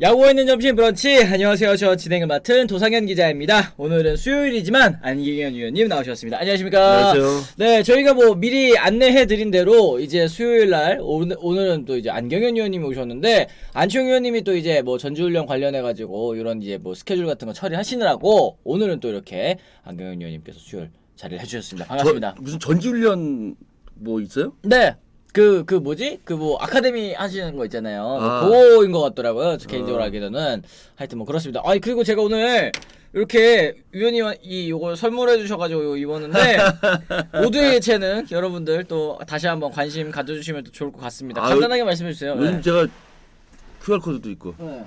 야구가 있는 점심 브런치. 안녕하세요. 저 진행을 맡은 도상현 기자입니다. 오늘은 수요일이지만 안기현 위원님 나오셨습니다. 안녕하십니까? 안녕하세요. 네, 저희가 뭐 미리 안내해드린 대로 이제 수요일 날 오늘은 또 이제 안경현 위원님이 오셨는데 안치홍 위원님이 또 이제 뭐 전지훈련 관련해가지고 이런 이제 뭐 스케줄 같은 거 처리하시느라고 오늘은 또 이렇게 안경현 위원님께서 수요일 자리를 해주셨습니다. 반갑습니다. 무슨 전지훈련 뭐 있어요? 네. 뭐지? 뭐, 아카데미 하시는 거 있잖아요. 아. 그거인 것 같더라고요. 저 개인적으로 알기로는. 하여튼 뭐, 그렇습니다. 아니, 그리고 제가 오늘, 이렇게, 위원님이 요걸 선물해 주셔가지고 입었는데, 모두의 예체능, 여러분들 또 다시 한번 관심 가져주시면 또 좋을 것 같습니다. 간단하게 말씀해 주세요. 요즘 네. 제가 QR코드도 있고, 네.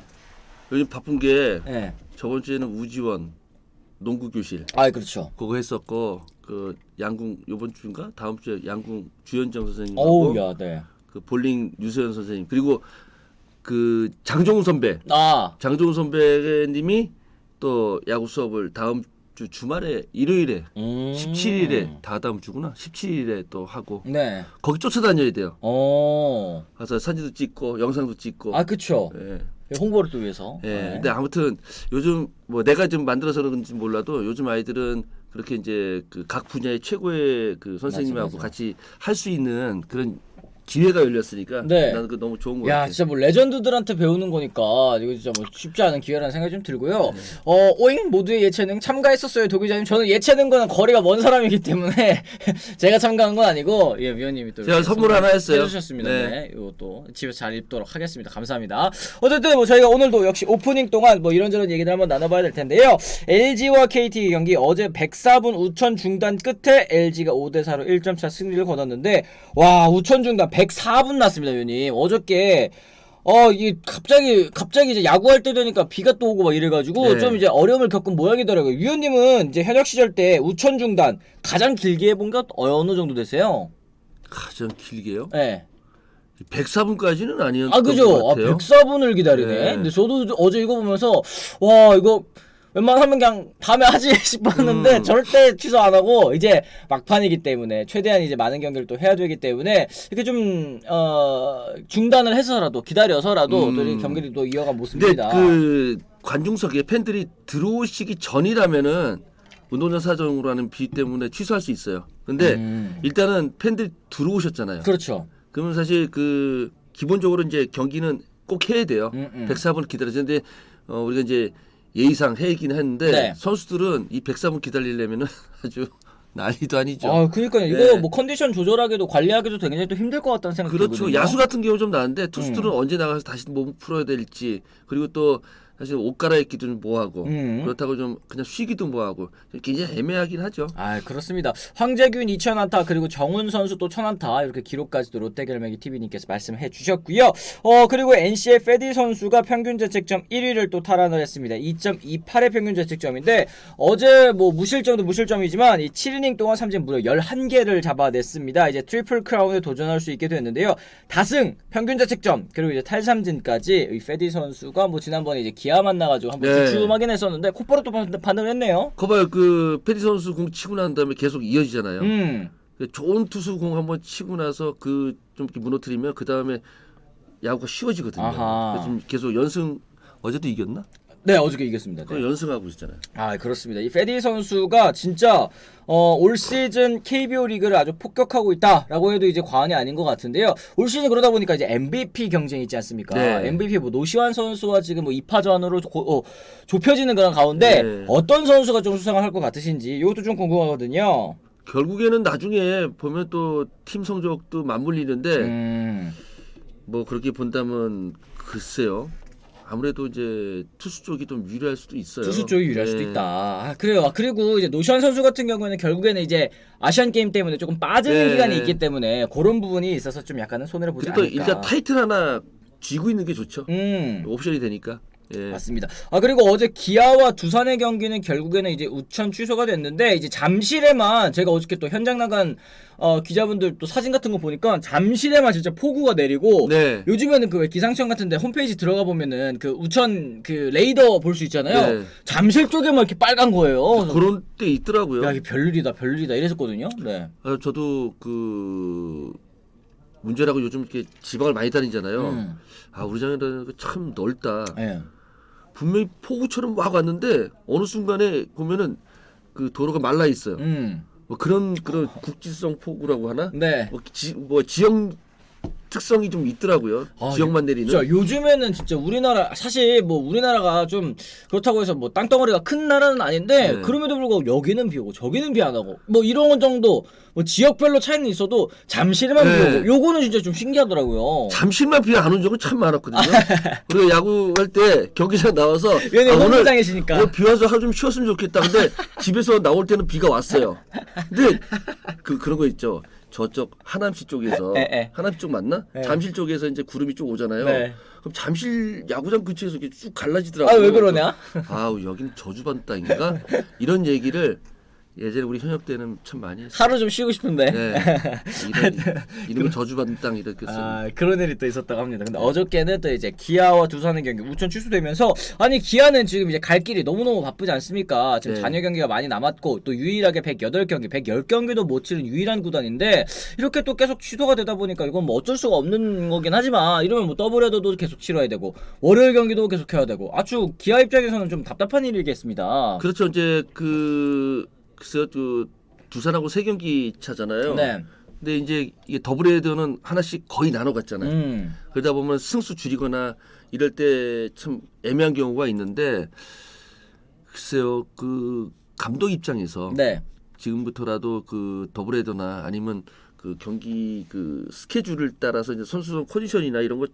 요즘 바쁜 게, 네. 저번 주에는 우지원, 농구교실, 아, 그렇죠. 그거 했었고, 그, 양궁, 요번 주인가? 다음 주에 양궁 주현정 어우, 선생님하고, 야, 네. 그 볼링 유세현 선생님, 그리고 그 장종훈 선배, 아, 장종훈 선배님이 또 야구 수업을 다음 주 주말에, 일요일에, 17일에, 다음 주구나. 17일에 또 하고, 네. 거기 쫓아다녀야 돼요. 어. 가서 사진도 찍고 영상도 찍고. 아, 그쵸. 예. 홍보를 또 위해서. 예. 네. 근데 아무튼 요즘 뭐 내가 좀 만들어서 그런지 몰라도 요즘 아이들은 그렇게 이제 그 각 분야의 최고의 그 선생님하고 맞아. 같이 할 수 있는 그런 기회가 열렸으니까 네. 나는 그 너무 좋은 것 야, 같아. 진짜 뭐 레전드들한테 배우는 거니까 이거 진짜 뭐 쉽지 않은 기회라는 생각이 좀 들고요. 네. 오잉 모두의 예체능 참가했었어요, 도 기자님. 저는 예체능과는 거리가 먼 사람이기 때문에 제가 참가한 건 아니고 예, 위원님이 또 제가 이렇게 선물 하나 했어요. 해주셨습니다. 네. 네, 이것도 집에서 잘 입도록 하겠습니다. 감사합니다. 어쨌든 뭐 저희가 오늘도 역시 오프닝 동안 뭐 이런저런 얘기를 한번 나눠봐야 될 텐데요. LG와 KT 경기 어제 104분 우천 중단 끝에 LG가 5대4로 1점차 승리를 거뒀는데 와 우천 중단 104분 났습니다. 위원님 어저께 이게 갑자기 이제 야구할 때 되니까 비가 또 오고 막 이래가지고 네. 좀 이제 어려움을 겪은 모양이더라고요. 위원님은 이제 현역 시절 때 우천 중단 가장 길게 해본 게 어느 정도 되세요? 가장 길게요? 네. 104분까지는 아니었던 아 그죠? 것 같아요. 104분을 기다리네. 네. 근데 저도 어제 이거 보면서 와 이거 웬만하면 그냥 다음에 하지 싶었는데 절대 취소 안 하고 이제 막판이기 때문에 최대한 이제 많은 경기를 또 해야 되기 때문에 이렇게 좀 중단을 해서라도 기다려서라도 또 이렇게 경기를 또 이어가 근데 모습입니다. 그 관중석에 팬들이 들어오시기 전이라면은 운동장 사정으로 하는 비 때문에 취소할 수 있어요. 근데 일단은 팬들이 들어오셨잖아요. 그렇죠. 그러면 사실 그 기본적으로 이제 경기는 꼭 해야 돼요. 104분을 기다리는데 우리가 이제 예의상 해야긴 했는데 네. 선수들은 이 104분 기다리려면은 아주 난리도 아니죠. 아 그러니까요. 이거 네. 뭐 컨디션 조절하기도 관리하기도 굉장히 또 힘들 것 같다는 생각이 그렇죠. 들거든요. 야수 같은 경우 좀 나은데 투수들은 언제 나가서 다시 몸 풀어야 될지 그리고 또 사실 옷 갈아입기도 좀 뭐하고 그렇다고 좀 그냥 쉬기도 뭐하고 굉장히 애매하긴 하죠. 아 그렇습니다. 황재균 2,000안타 그리고 정훈 선수 또 1,000안타 이렇게 기록까지도 롯데결매기 TV님께서 말씀해 주셨고요. 그리고 NC의 페디 선수가 평균 자책점 1위를 또 탈환을 했습니다. 2.28의 평균 자책점인데 어제 뭐 무실점도 무실점이지만 이 7이닝 동안 삼진 무려 11개를 잡아냈습니다. 이제 트리플 크라운에 도전할 수 있게 됐는데요. 다승, 평균 자책점 그리고 이제 탈삼진까지 이 페디 선수가 뭐 지난번에 이제 기아 만나가지고 한번 네. 주춤하긴 했었는데 곧바로 또 반응을 했네요. 거봐요. 그 페디 선수 공 치고 난 다음에 계속 이어지잖아요. 음. 좋은 투수 공 한번 치고 나서 그 좀 이렇게 무너뜨리면 그 다음에 야구가 쉬워지거든요. 아하. 그래서 지금 계속 연승 어제도 이겼나? 네 어저께 이겼습니다. 네. 그거 연승하고 있잖아요. 아 그렇습니다. 이 페디 선수가 진짜 올 시즌 KBO 리그를 아주 폭격하고 있다라고 해도 이제 과언이 아닌 것 같은데요. 올 시즌 그러다 보니까 이제 MVP 경쟁이 있지 않습니까? 네. MVP 뭐 노시환 선수와 지금 뭐 2파전으로 좁혀지는 그런 가운데 네. 어떤 선수가 좀 수상을 할 것 같으신지 이것도 좀 궁금하거든요. 결국에는 나중에 보면 또 팀 성적도 맞물리는데 뭐 그렇게 본다면 글쎄요. 아무래도 이제 투수 쪽이 좀 유리할 수도 있어요. 투수 쪽이 유리할 네. 수도 있다. 아, 그래요. 그리고 이제 노시환 선수 같은 경우에는 결국에는 이제 아시안 게임 때문에 조금 빠지는 네. 기간이 있기 때문에 그런 부분이 있어서 좀 약간은 손해를 보지 그래도 않을까. 일단 타이틀 하나 쥐고 있는 게 좋죠. 옵션이 되니까. 예. 맞습니다. 아 그리고 어제 기아와 두산의 경기는 결국에는 이제 우천 취소가 됐는데 이제 잠실에만 제가 어저께 또 현장 나간 기자분들 또 사진 같은 거 보니까 잠실에만 진짜 폭우가 내리고 네. 요즘에는 그 왜 기상청 같은데 홈페이지 들어가 보면은 그 우천 그 레이더 볼 수 있잖아요. 네. 잠실 쪽에만 이렇게 빨간 거예요. 그런 때 있더라고요. 야 이게 별일이다 이랬었거든요. 네. 저도 그 문제라고 요즘 이렇게 지방을 많이 다니잖아요. 아 우리장이라는 게 참 넓다. 예. 분명히 폭우처럼 막 왔는데 어느 순간에 보면은 그 도로가 말라 있어요. 뭐 그런 국지성 폭우라고 하나? 네. 뭐 지역 특성이 좀 있더라고요. 지역만 내리는. 진짜 요즘에는 진짜 우리나라 사실 뭐 우리나라가 좀 그렇다고 해서 뭐 땅덩어리가 큰 나라는 아닌데 네. 그럼에도 불구하고 여기는 비 오고 저기는 비 안 오고 뭐 이런 정도 뭐 지역별로 차이는 있어도 잠실에만 비 네. 오고 요거는 진짜 좀 신기하더라고요. 잠실만 비 안 온 적은 참 많았거든요. 우리가 야구할 때 경기장 나와서 왜냐면 오늘 홈구장이시니까. 비 와서 하루 좀 쉬었으면 좋겠다. 근데 집에서 나올 때는 비가 왔어요. 근데 그런 거 있죠. 저쪽 하남시 쪽에서 하남시 쪽 맞나? 잠실 쪽에서 이제 구름이 쭉 오잖아요. 네. 그럼 잠실 야구장 근처에서 이렇게 쭉 갈라지더라고요. 아 왜 그러냐? 아우 여기는 저주받은 땅인가? 이런 얘기를 예전에 우리 현역 때는 참 많이 했어요. 하루 좀 쉬고 싶은데. 네. 이런 저주받은 땅 이렇게 쓰는. 아 그런 일이 또 있었다고 합니다. 근데 어저께는 또 이제 기아와 두산의 경기 우천 취소되면서 아니 기아는 지금 이제 갈 길이 너무너무 바쁘지 않습니까? 지금 네. 잔여 경기가 많이 남았고 또 유일하게 108경기, 110경기도 못 치른 유일한 구단인데 이렇게 또 계속 취소가 되다 보니까 이건 뭐 어쩔 수가 없는 거긴 하지만 이러면 뭐 더블헤더도 계속 치러야 되고 월요일 경기도 계속 해야 되고 아주 기아 입장에서는 좀 답답한 일이겠습니다. 그렇죠. 이제 글쎄요, 두산하고 3경기 차잖아요. 네. 근데 이제 이게 더블헤더는 하나씩 거의 나눠 갔잖아요. 그러다 보면 승수 줄이거나 이럴 때 참 애매한 경우가 있는데 글쎄요, 그 감독 입장에서 네. 지금부터라도 그 더블헤더나 아니면 그 경기 그 스케줄을 따라서 이제 선수 컨디션이나 이런 거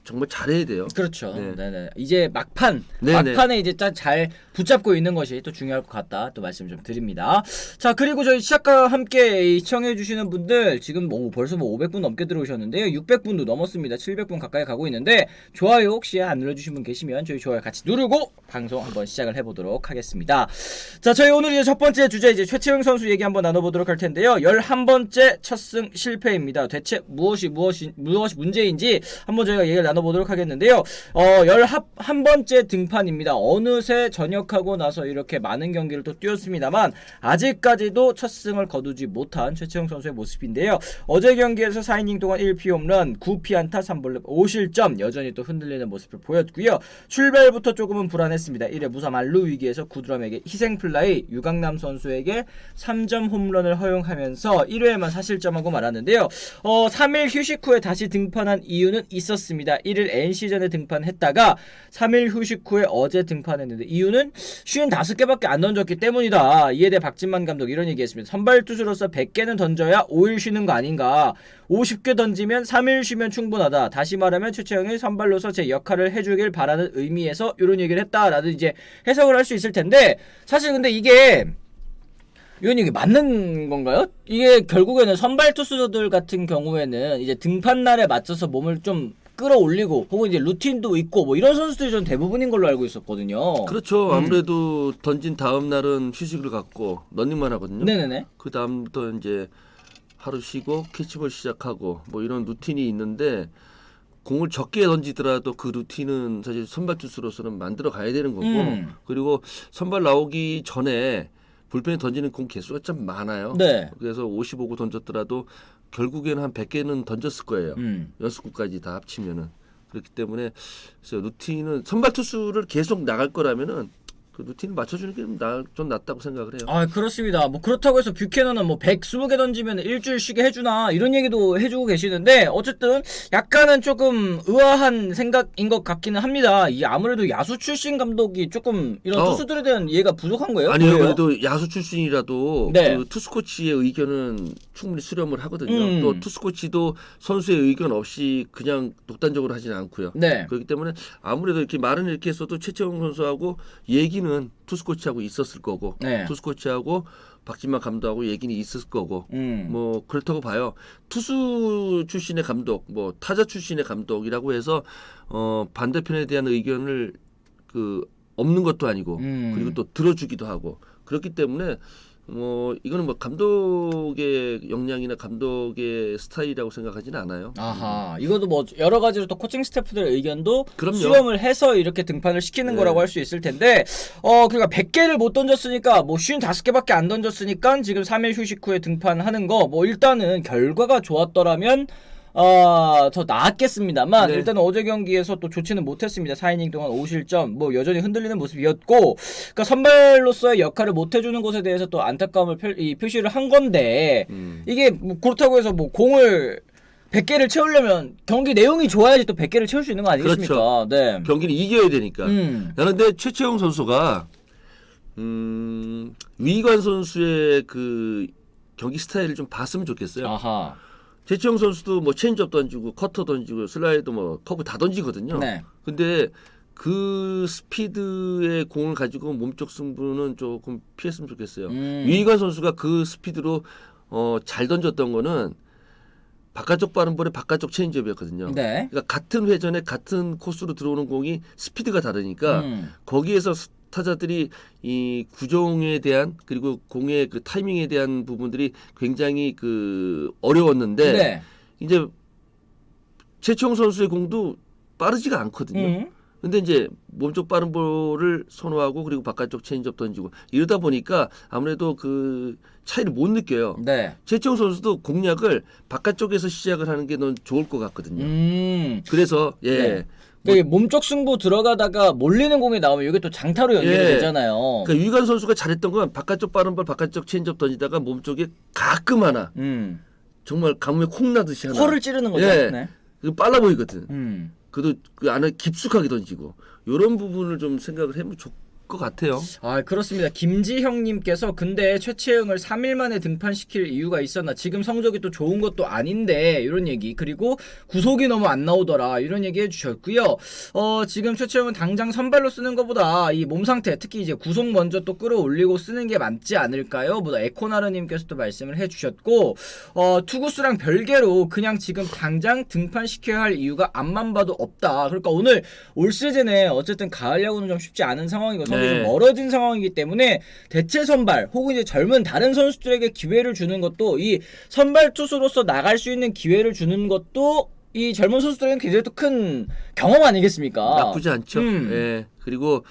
정말 잘해야 돼요. 그렇죠. 네. 네네. 이제 막판에 이제 잘 붙잡고 있는 것이 또 중요할 것 같다. 또 말씀 좀 드립니다. 자 그리고 저희 시작과 함께 시청해주시는 분들 지금 벌써 500분 넘게 들어오셨는데요. 600분도 넘었습니다. 700분 가까이 가고 있는데 좋아요 혹시 안 눌러주신 분 계시면 저희 좋아요 같이 누르고 방송 한번 시작을 해보도록 하겠습니다. 자 저희 오늘 이제 첫 번째 주제 이제 최채영 선수 얘기 한번 나눠보도록 할 텐데요. 11번째 첫 승 실패입니다. 대체 무엇이 문제인지 한번 저희가 얘기를 나눠보도록 하겠는데요. 11번째 등판입니다. 어느새 전역하고 나서 이렇게 많은 경기를 또 뛰었습니다만 아직까지도 첫 승을 거두지 못한 최채영 선수의 모습인데요. 어제 경기에서 4이닝 동안 1피 홈런, 9피안타, 3볼넷, 5실점 여전히 또 흔들리는 모습을 보였고요. 출발부터 조금은 불안했습니다. 1회 무사 만루 위기에서 구드럼에게 희생플라이, 유강남 선수에게 3점 홈런을 허용하면서 1회에만 4실점하고 말았는데요. 3일 휴식 후에 다시 등판한 이유는 있었습니다. 1일 NC전에 등판했다가 3일 휴식 후에 어제 등판했는데 이유는 55개밖에 안 던졌기 때문이다. 이에 대해 박진만 감독 이런 얘기했습니다. 선발 투수로서 100개는 던져야 5일 쉬는 거 아닌가. 50개 던지면 3일 쉬면 충분하다. 다시 말하면 최채영이 선발로서 제 역할을 해주길 바라는 의미에서 이런 얘기를 했다라는 이제 해석을 할 수 있을 텐데 사실 근데 이게 맞는 건가요? 이게 결국에는 선발 투수들 같은 경우에는 이제 등판 날에 맞춰서 몸을 좀 끌어올리고 혹은 이제 루틴도 있고 뭐 이런 선수들이 전 대부분인 걸로 알고 있었거든요. 그렇죠. 아무래도 던진 다음 날은 휴식을 갖고 러닝만 하거든요. 네네네. 그 다음부터 이제 하루 쉬고 캐치볼 시작하고 뭐 이런 루틴이 있는데 공을 적게 던지더라도 그 루틴은 사실 선발 투수로서는 만들어 가야 되는 거고 그리고 선발 나오기 전에 불펜에 던지는 공 개수가 좀 많아요. 네. 그래서 55구 던졌더라도 결국에는 한 100개는 던졌을 거예요. 연습구까지 다 합치면은. 그렇기 때문에 그래서 루틴은 선발 투수를 계속 나갈 거라면은 그 루틴을 맞춰주는 게 좀 낫다고 생각을 해요. 아 그렇습니다. 뭐 그렇다고 해서 뷰캐너는 뭐 120개 던지면 일주일 쉬게 해주나 이런 얘기도 해주고 계시는데 어쨌든 약간은 조금 의아한 생각인 것 같기는 합니다. 이 아무래도 야수 출신 감독이 조금 이런 투수들에 대한 이해가 부족한 거예요? 아니요. 그래요? 그래도 야수 출신이라도 네. 그 투수 코치의 의견은 충분히 수렴을 하거든요. 또 투수 코치도 선수의 의견 없이 그냥 독단적으로 하지는 않고요. 네. 그렇기 때문에 아무래도 이렇게 말은 이렇게 했어도 최채영 선수하고 얘기는 투수 코치하고 있었을 거고 네. 투수 코치하고 박진만 감독하고 얘기는 있었을 거고 뭐 그렇다고 봐요. 투수 출신의 감독, 뭐 타자 출신의 감독이라고 해서 반대편에 대한 의견을 없는 것도 아니고 그리고 또 들어주기도 하고 그렇기 때문에 이거는 뭐 감독의 역량이나 감독의 스타일이라고 생각하지는 않아요. 아하, 이것도 뭐 여러 가지로 또 코칭 스태프들의 의견도 그럼요. 수렴을 해서 이렇게 등판을 시키는 네. 거라고 할 수 있을 텐데, 그러니까 100개를 못 던졌으니까 뭐 55개밖에 안 던졌으니까 지금 3일 휴식 후에 등판하는 거, 뭐 일단은 결과가 좋았더라면 더 나았겠습니다만 네. 일단 어제 경기에서 또 좋지는 못했습니다. 4이닝 동안 5실점 뭐 여전히 흔들리는 모습이었고 그러니까 선발로서의 역할을 못해주는 것에 대해서 또 안타까움을 표시를 한 건데 이게 뭐 그렇다고 해서 뭐 공을 100개를 채우려면 경기 내용이 좋아야지 또 100개를 채울 수 있는 거 아니겠습니까? 그렇죠. 네. 경기를 이겨야 되니까. 나는 근데 최채용 선수가 위관 선수의 그 경기 스타일을 좀 봤으면 좋겠어요. 아하. 최채용 선수도 뭐 체인지업 던지고 커터 던지고 슬라이더 뭐 커브 다 던지거든요. 네. 근데 그 스피드의 공을 가지고 몸쪽 승부는 조금 피했으면 좋겠어요. 위관 선수가 그 스피드로 잘 던졌던 거는 바깥쪽 빠른 볼에 바깥쪽 체인지업이었거든요. 네. 그러니까 같은 회전에 같은 코스로 들어오는 공이 스피드가 다르니까 거기에서 타자들이 이 구종에 대한 그리고 공의 그 타이밍에 대한 부분들이 굉장히 그 어려웠는데 네. 이제 최채용 선수의 공도 빠르지가 않거든요. 근데 이제 몸쪽 빠른 볼을 선호하고 그리고 바깥쪽 체인지업 던지고 이러다 보니까 아무래도 그 차이를 못 느껴요. 네. 최채용 선수도 공략을 바깥쪽에서 시작을 하는 게 넌 좋을 것 같거든요. 그래서 예. 네. 몸쪽 승부 들어가다가 몰리는 공이 나오면 이게 또 장타로 연결이 예. 되잖아요. 그러니까 유관 선수가 잘했던 건 바깥쪽 빠른 볼 바깥쪽 체인지업 던지다가 몸쪽에 가끔 하나 정말 가뭄에 콩 나듯이 하나 허를 찌르는 거죠. 예. 네. 그거 빨라 보이거든. 그래도 그 안에 깊숙하게 던지고 이런 부분을 좀 생각을 해보면 좋을 것 같아요. 아 그렇습니다. 김지형님께서 근데 최채영을 3일 만에 등판시킬 이유가 있었나? 지금 성적이 또 좋은 것도 아닌데 이런 얘기 그리고 구속이 너무 안 나오더라 이런 얘기 해주셨고요. 지금 최채영은 당장 선발로 쓰는 것보다 이 몸 상태 특히 이제 구속 먼저 또 끌어올리고 쓰는 게 맞지 않을까요? 보다 에코나르님께서도 말씀을 해주셨고 투구수랑 별개로 그냥 지금 당장 등판시켜야 할 이유가 앞만 봐도 없다. 그러니까 오늘 올 시즌에 어쨌든 가을 야구는 좀 쉽지 않은 상황이고 좀 멀어진 상황이기 때문에 대체 선발 혹은 이제 젊은 다른 선수들에게 기회를 주는 것도 이 선발 투수로서 나갈 수 있는 기회를 주는 것도 이 젊은 선수들에게는 굉장히 또 큰 경험 아니겠습니까? 나쁘지 않죠. 예. 그리고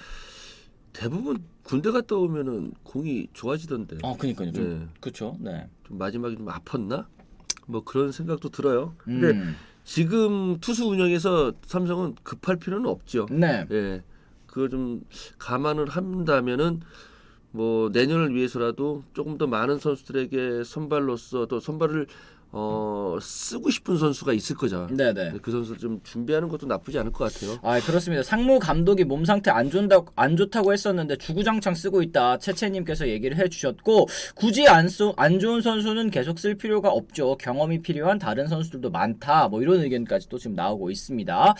대부분 군대 갔다 오면은 공이 좋아지던데. 그니까요. 좀 그렇죠. 네. 좀 마지막에 좀 아팠나? 뭐 그런 생각도 들어요. 근데 지금 투수 운영에서 삼성은 급할 필요는 없죠. 네. 예. 그걸 좀 감안을 한다면은 뭐 내년을 위해서라도 조금 더 많은 선수들에게 선발로서 또 선발을 쓰고 싶은 선수가 있을 거죠. 네네. 그 선수 좀 준비하는 것도 나쁘지 않을 것 같아요. 아 그렇습니다. 상무 감독이 몸 상태 안 좋다고 했었는데 주구장창 쓰고 있다. 채채님께서 얘기를 해주셨고 굳이 안 좋은 선수는 계속 쓸 필요가 없죠. 경험이 필요한 다른 선수들도 많다. 뭐 이런 의견까지 또 지금 나오고 있습니다.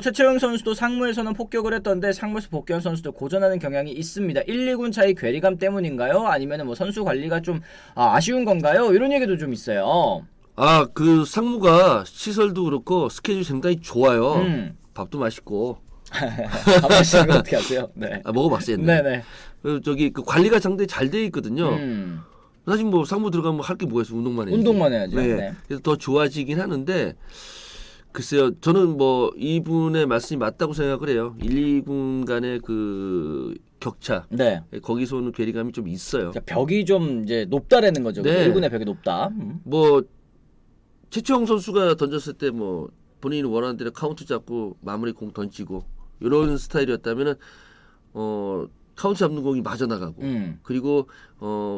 최채영 선수도 상무에서는 폭격을 했던데 상무에서 복귀한 선수도 고전하는 경향이 있습니다. 1, 2군 차이 괴리감 때문인가요? 아니면 뭐 선수 관리가 좀 아쉬운 건가요? 이런 얘기도 좀 있어요. 그 상무가 시설도 그렇고 스케줄이 상당히 좋아요. 밥도 맛있고. 밥 마시는 거 어떻게 하세요? 네. 먹어봤어요. 네네. 저기 그 관리가 상당히 잘 돼 있거든요. 사실 뭐 상무 들어가면 할 게 뭐가 있어? 운동만 해야지. 운동만 해야죠. 네. 네. 그래서 더 좋아지긴 하는데 글쎄요. 저는 뭐 이분의 말씀이 맞다고 생각을 해요. 1, 2군 간의 그 격차. 네. 거기서 오는 괴리감이 좀 있어요. 그러니까 벽이 좀 이제 높다라는 거죠. 네. 1군의 벽이 높다. 뭐 최채영 선수가 던졌을 때 뭐 본인이 원하는 대로 카운트 잡고 마무리 공 던지고 이런 스타일이었다면은 카운트 잡는 공이 맞아 나가고 그리고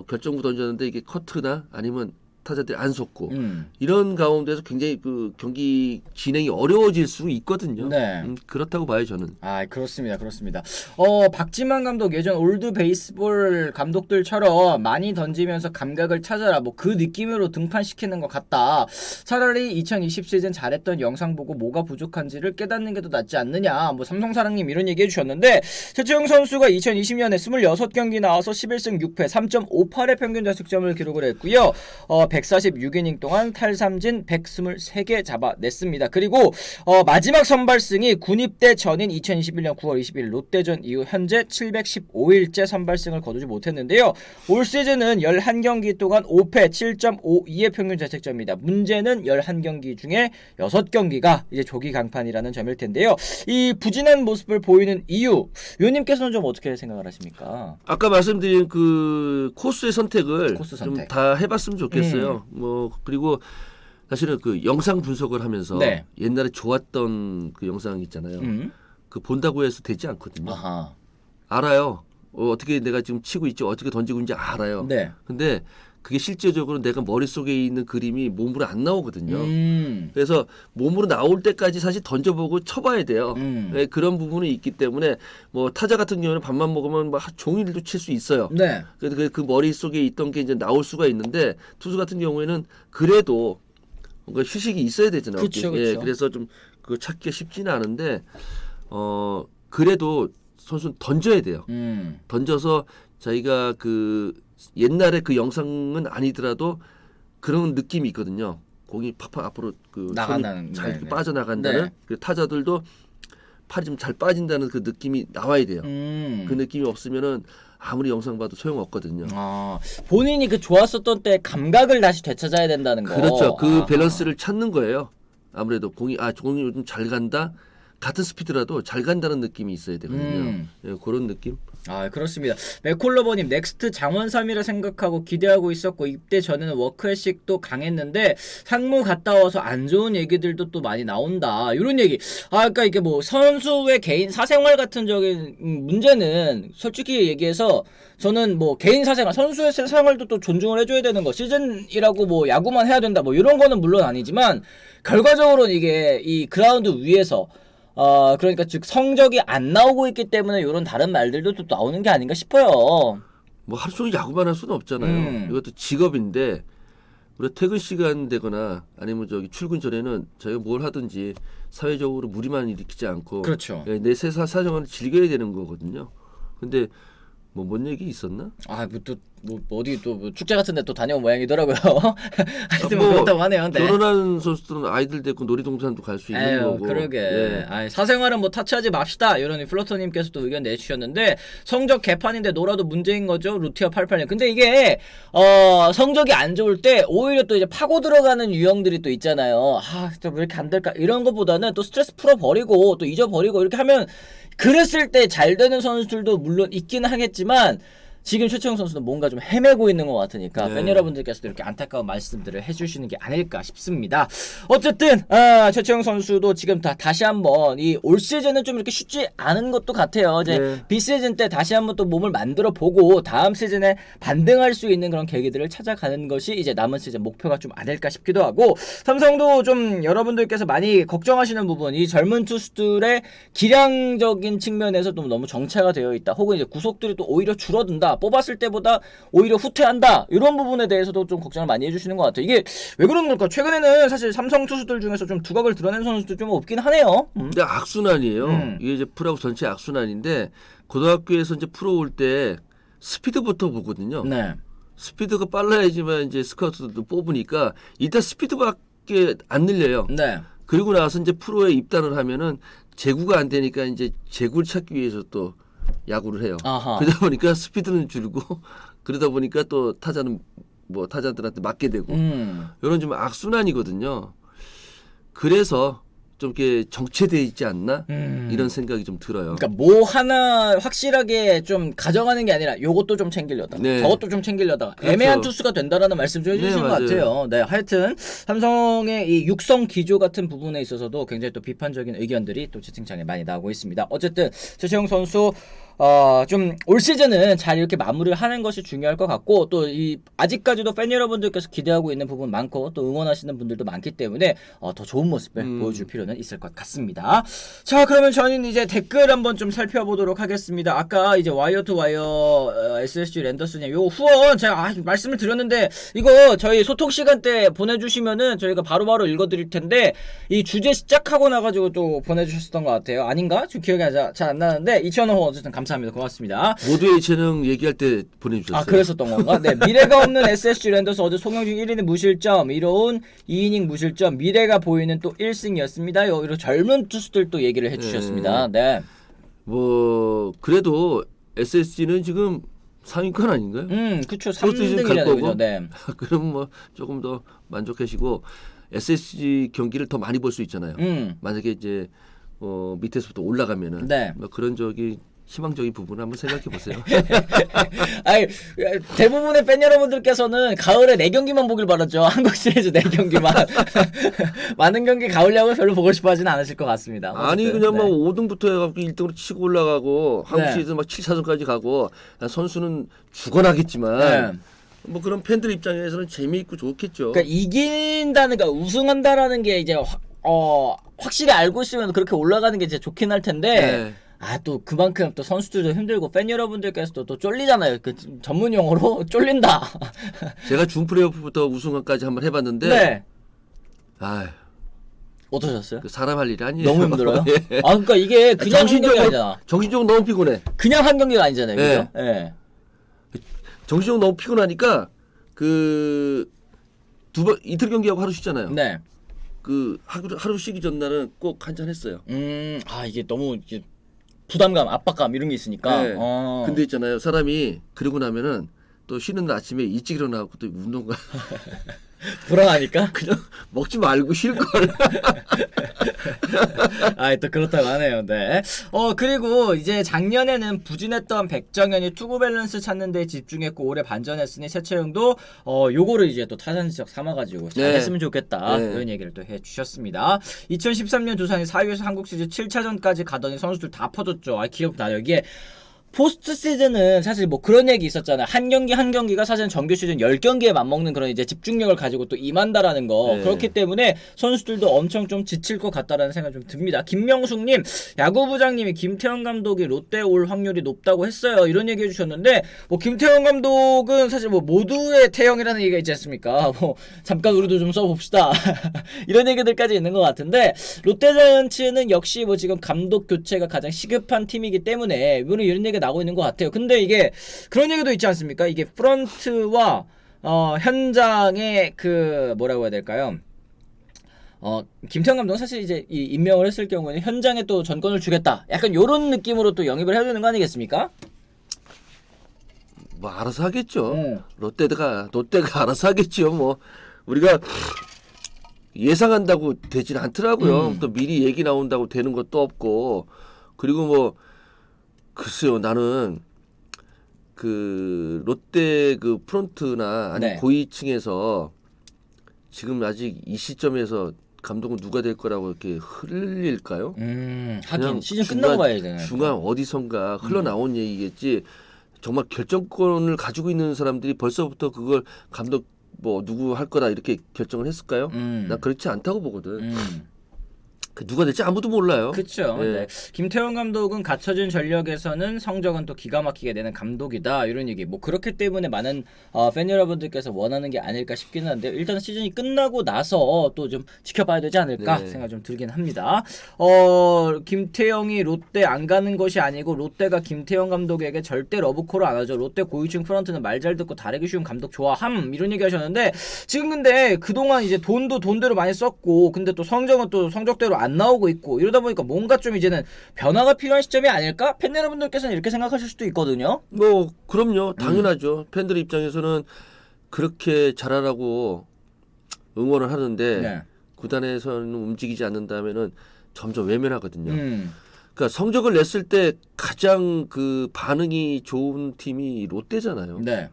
결정구 던졌는데 이게 커트나 아니면 타자들이 안 속고 이런 가운데서 굉장히 그 경기 진행이 어려워질 수 있거든요. 네. 그렇다고 봐요 저는. 아 그렇습니다. 박지만 감독 예전 올드 베이스볼 감독들처럼 많이 던지면서 감각을 찾아라 뭐 그 느낌으로 등판시키는 것 같다. 차라리 2020 시즌 잘했던 영상 보고 뭐가 부족한지를 깨닫는 게 더 낫지 않느냐. 뭐 삼성사랑님 이런 얘기 해주셨는데 최채영 선수가 2020년에 26경기 나와서 11승 6패 3.58의 평균 자책점을 기록을 했고요. 146이닝 동안 탈삼진 123개 잡아냈습니다. 그리고 마지막 선발승이 군입대 전인 2021년 9월 21일 롯데전 이후 현재 715일째 선발승을 거두지 못했는데요. 올 시즌은 11경기 동안 5패 7.52의 평균 자책점입니다. 문제는 11경기 중에 6경기가 이제 조기 강판이라는 점일 텐데요. 이 부진한 모습을 보이는 이유 위원님께서는 좀 어떻게 생각을 하십니까? 아까 말씀드린 그 코스의 선택을 코스 좀 선택. 다 해봤으면 좋겠어요. 뭐 그리고 사실은 그 영상 분석을 하면서 네. 옛날에 좋았던 그 영상 있잖아요. 그 본다고 해서 되지 않거든요. 아하. 알아요. 어떻게 내가 지금 치고 있지, 어떻게 던지고 있는지 알아요. 네. 근데 그게 실제적으로 내가 머릿속에 있는 그림이 몸으로 안 나오거든요. 그래서 몸으로 나올 때까지 사실 던져보고 쳐봐야 돼요. 네, 그런 부분이 있기 때문에 뭐 타자 같은 경우는 밥만 먹으면 막 종일도 칠 수 있어요. 네. 그 머릿속에 있던 게 이제 나올 수가 있는데 투수 같은 경우에는 그래도 뭔가 휴식이 있어야 되잖아요. 그쵸, 예, 그쵸. 그래서 좀 그거 찾기가 쉽지는 않은데 그래도 선수는 던져야 돼요. 던져서 자기가 그 옛날에 그 영상은 아니더라도 그런 느낌이 있거든요. 공이 팍팍 앞으로 그 나간다는, 잘 네네. 빠져나간다는 네. 그 타자들도 팔이 좀 잘 빠진다는 그 느낌이 나와야 돼요. 그 느낌이 없으면은 아무리 영상 봐도 소용없거든요. 아, 본인이 그 좋았었던 때 감각을 다시 되찾아야 된다는 거. 그렇죠. 그 아하. 밸런스를 찾는 거예요. 아무래도 공이 요즘 잘 간다. 같은 스피드라도 잘 간다는 느낌이 있어야 되거든요. 예, 그런 느낌. 아, 그렇습니다. 맥콜러버님, 넥스트 장원3이라 생각하고 기대하고 있었고 입대 전에는 워크애식도 강했는데 상무 갔다 와서 안 좋은 얘기들도 또 많이 나온다. 이런 얘기. 그러니까 이게 뭐 선수의 개인 사생활 같은 적인 문제는 솔직히 얘기해서 저는 뭐 개인 사생활, 선수의 사생활도 또 존중을 해줘야 되는 거. 시즌이라고 뭐 야구만 해야 된다. 뭐 이런 거는 물론 아니지만 결과적으로는 이게 이 그라운드 위에서 그러니까 즉 성적이 안 나오고 있기 때문에 이런 다른 말들도 또 나오는 게 아닌가 싶어요. 뭐 하루 종일 야구만 할 수는 없잖아요. 이것도 직업인데 우리 퇴근 시간 되거나 아니면 저기 출근 전에는 저희가 뭘 하든지 사회적으로 무리만 일으키지 않고 그렇죠. 예, 내 사생활을 즐겨야 되는 거거든요. 근데 뭐 뭔 얘기 있었나? 뭐 어디 또 뭐 축제 같은 데 또 다녀온 모양이더라고요. 하여튼 뭐 뭐 그렇다고 하네요. 네. 결혼한 선수들은 아이들 데리고 놀이동산도 갈 수 있는 에휴, 거고. 그러게. 예. 사생활은 뭐 타치하지 맙시다. 이런 플러터님께서 또 의견 내주셨는데 성적 개판인데 놀아도 문제인 거죠. 루티아 88님. 근데 이게 성적이 안 좋을 때 오히려 또 이제 파고 들어가는 유형들이 또 있잖아요. 왜 이렇게 안 될까? 이런 것보다는 또 스트레스 풀어버리고 또 잊어버리고 이렇게 하면 그랬을 때 잘 되는 선수들도 물론 있긴 하겠지만 지금 최채영 선수는 뭔가 좀 헤매고 있는 것 같으니까 네. 팬 여러분들께서도 이렇게 안타까운 말씀들을 해주시는 게 아닐까 싶습니다. 어쨌든 최채영 선수도 지금 다시 한번 이 올 시즌은 좀 이렇게 쉽지 않은 것도 같아요. 이제 네. 비시즌 때 다시 한번 또 몸을 만들어 보고 다음 시즌에 반등할 수 있는 그런 계기들을 찾아가는 것이 이제 남은 시즌 목표가 좀 아닐까 싶기도 하고 삼성도 좀 여러분들께서 많이 걱정하시는 부분 이 젊은 투수들의 기량적인 측면에서 좀 너무 정체가 되어 있다. 혹은 이제 구속들이 또 오히려 줄어든다. 뽑았을 때보다 오히려 후퇴한다. 이런 부분에 대해서도 좀 걱정을 많이 해주시는 것 같아요. 이게 왜 그런 걸까? 최근에는 사실 삼성 투수들 중에서 좀 두각을 드러낸 선수도 좀 없긴 하네요. 근데 악순환이에요. 이게 이제 프로하고 전체 악순환인데 고등학교에서 이제 프로 올 때 스피드부터 보거든요. 네. 스피드가 빨라야지만 이제 스카우트도 뽑으니까 일단 스피드밖에 안 늘려요. 네. 그리고 나서 이제 프로에 입단을 하면은 제구가 안 되니까 이제 제구를 찾기 위해서 또 야구를 해요. 아하. 그러다 보니까 스피드는 줄고 그러다 보니까 또 타자는 뭐 타자들한테 맞게 되고 이런 좀 악순환이거든요. 그래서 좀 이렇게 정체되어 있지 않나 이런 생각이 좀 들어요. 그러니까 뭐 하나 확실하게 좀 가져가는 게 아니라 요것도 좀 챙기려다 네. 저것도 좀 챙기려다가 그렇죠. 애매한 투수가 된다라는 말씀 좀 해주신 네, 것 맞아요. 같아요. 네, 하여튼 삼성의 이 육성 기조 같은 부분에 있어서도 굉장히 또 비판적인 의견들이 또 채팅창에 많이 나오고 있습니다. 어쨌든 최채영 선수 좀 올 시즌은 잘 이렇게 마무리를 하는 것이 중요할 것 같고 또 이 아직까지도 팬 여러분들께서 기대하고 있는 부분 많고 또 응원하시는 분들도 많기 때문에 더 좋은 모습을 보여줄 필요는 있을 것 같습니다. 자, 그러면 저는 이제 댓글 한번 좀 살펴보도록 하겠습니다. 아까 이제 와이어 투 와이어 SSG 랜더스님 요 후원 제가 말씀을 드렸는데 이거 저희 소통 시간 때 보내주시면은 저희가 바로바로 읽어드릴 텐데 이 주제 시작하고 나가지고 또 보내주셨던 것 같아요. 아닌가? 지금 기억이 잘 안 나는데 2,000원 후원 어쨌든 감사합니다. 고맙습니다. 모두의 재능 얘기할 때 보내주셨어요. 그랬었던 건가? 네, 미래가 없는 SSG 랜더스 어제 송영준 1이닝 무실점, 이로운 2이닝 무실점, 미래가 보이는 또 1승이었습니다. 이런 젊은 투수들 또 얘기를 해주셨습니다. 네. 뭐 그래도 SSG는 지금 상위권 아닌가요? 그쵸. 포스트시즌 갈 3등이잖아요. 거고. 그죠? 네. 그럼 뭐 조금 더 만족하시고 SSG 경기를 더 많이 볼 수 있잖아요. 만약에 이제 밑에서부터 올라가면은 네. 뭐 그런 적이 희망적인 부분을 한번 생각해 보세요. 아니, 대부분의 팬 여러분들께서는 가을에 4경기만 보길 바랐죠. 한국 시리즈 4경기만. 많은 경기 가을 야구 별로 보고 싶어 하진 않으실 것 같습니다. 아니 어쨌든, 그냥 네. 뭐 5등부터 해갖고 1등으로 치고 올라가고 한국 네. 시리즈 막 7차전까지 가고 선수는 죽어나겠지만 네. 뭐 그런 팬들 입장에서는 재미있고 좋겠죠. 그러니까 이긴다는, 그러니까 우승한다라는 게 이제 확실히 알고 있으면 그렇게 올라가는 게 이제 좋긴 할 텐데. 네. 또 그만큼 또 선수들도 힘들고 팬 여러분들께서도 또 쫄리잖아요. 그 전문 용어로 쫄린다. 제가 준 플레이오프부터 우승까지 한번 해봤는데 네. 아, 어떠셨어요? 사람 할 일이 아니에요. 너무 힘들어요? 예. 그러니까 이게 그냥 한 경기가 아니잖아. 정신적으로 너무 피곤해. 그냥 한 경기가 아니잖아요. 네. 그죠? 예. 정신적으로 너무 피곤하니까 이틀 경기하고 하루 쉬잖아요. 네. 하루 쉬기 전날은 꼭 한잔 했어요. 이게 너무 이게 부담감, 압박감 이런 게 있으니까. 네. 근데 있잖아요. 사람이 그러고 나면은 또 쉬는 날 아침에 일찍 일어나고 또 운동가 불안하니까. 그냥 먹지 말고 쉴 걸. 또 그렇다고 하네요. 네. 그리고 이제 작년에는 부진했던 백정현이 투구 밸런스 찾는 데 집중했고 올해 반전했으니 세채영도 요거를 이제 또 타산 지적 삼아가지고 잘했으면 좋겠다. 네. 이런 얘기를 또 해주셨습니다. 2013년 두산이 4위에서 한국 시리즈 7차전까지 가더니 선수들 다 퍼졌죠. 기억나요. 이게 포스트 시즌은 사실 뭐 그런 얘기 있었잖아요. 한 경기 한 경기가 사실은 정규 시즌 10경기에 맞먹는 그런 이제 집중력을 가지고 또 임한다라는 거. 네. 그렇기 때문에 선수들도 엄청 좀 지칠 것 같다라는 생각이 좀 듭니다. 김명숙님, 야구부장님이 김태형 감독이 롯데 올 확률이 높다고 했어요. 이런 얘기 해주셨는데, 뭐 김태형 감독은 사실 뭐 모두의 태형이라는 얘기가 있지 않습니까? 뭐 잠깐 우리도 좀 써봅시다. 이런 얘기들까지 있는 것 같은데, 롯데자이언츠는 역시 뭐 지금 감독 교체가 가장 시급한 팀이기 때문에 물론 이런 얘기가 나오고 있는 것 같아요. 근데 이게 그런 얘기도 있지 않습니까? 이게 프런트와 현장의 그 뭐라고 해야 될까요? 김태형 감독은 사실 이제 이 임명을 했을 경우에는 현장에 또 전권을 주겠다. 약간 요런 느낌으로 또 영입을 해야 되는 거 아니겠습니까? 뭐 알아서 하겠죠. 롯데가 알아서 하겠죠. 뭐 우리가 예상한다고 되진 않더라고요. 또 미리 얘기 나온다고 되는 것도 없고. 그리고 뭐 글쎄요, 나는 롯데 프론트나 아니 네. 고위층에서 지금 아직 이 시점에서 감독은 누가 될 거라고 이렇게 흘릴까요? 하긴 시즌 끝나고 봐야 되잖아요. 중간 어디선가 흘러나온 얘기겠지. 정말 결정권을 가지고 있는 사람들이 벌써부터 그걸 감독 뭐 누구 할 거다 이렇게 결정을 했을까요? 난 그렇지 않다고 보거든. 누가 될지 아무도 몰라요. 그렇죠. 예. 네. 김태형 감독은 갖춰진 전력에서는 성적은 또 기가 막히게 되는 감독이다. 이런 얘기. 뭐 그렇기 때문에 많은 팬 여러분들께서 원하는 게 아닐까 싶기는 한데 일단 시즌이 끝나고 나서 또 좀 지켜봐야 되지 않을까 네. 생각 좀 들긴 합니다. 김태형이 롯데 안 가는 것이 아니고 롯데가 김태형 감독에게 절대 러브콜을 안 하죠. 롯데 고위층 프런트는 말 잘 듣고 다르기 쉬운 감독 좋아함. 이런 얘기 하셨는데 지금 근데 그동안 이제 돈도 돈대로 많이 썼고 근데 또 성적은 또 성적대로 안 나오고 있고 이러다 보니까 뭔가 좀 이제는 변화가 필요한 시점이 아닐까? 팬 여러분들께서는 이렇게 생각하실 수도 있거든요. 뭐 그럼요. 당연하죠. 팬들 입장에서는 그렇게 잘하라고 응원을 하는데 네. 구단에서는 움직이지 않는다면은 점점 외면하거든요. 그러니까 성적을 냈을 때 가장 반응이 좋은 팀이 롯데잖아요. 네.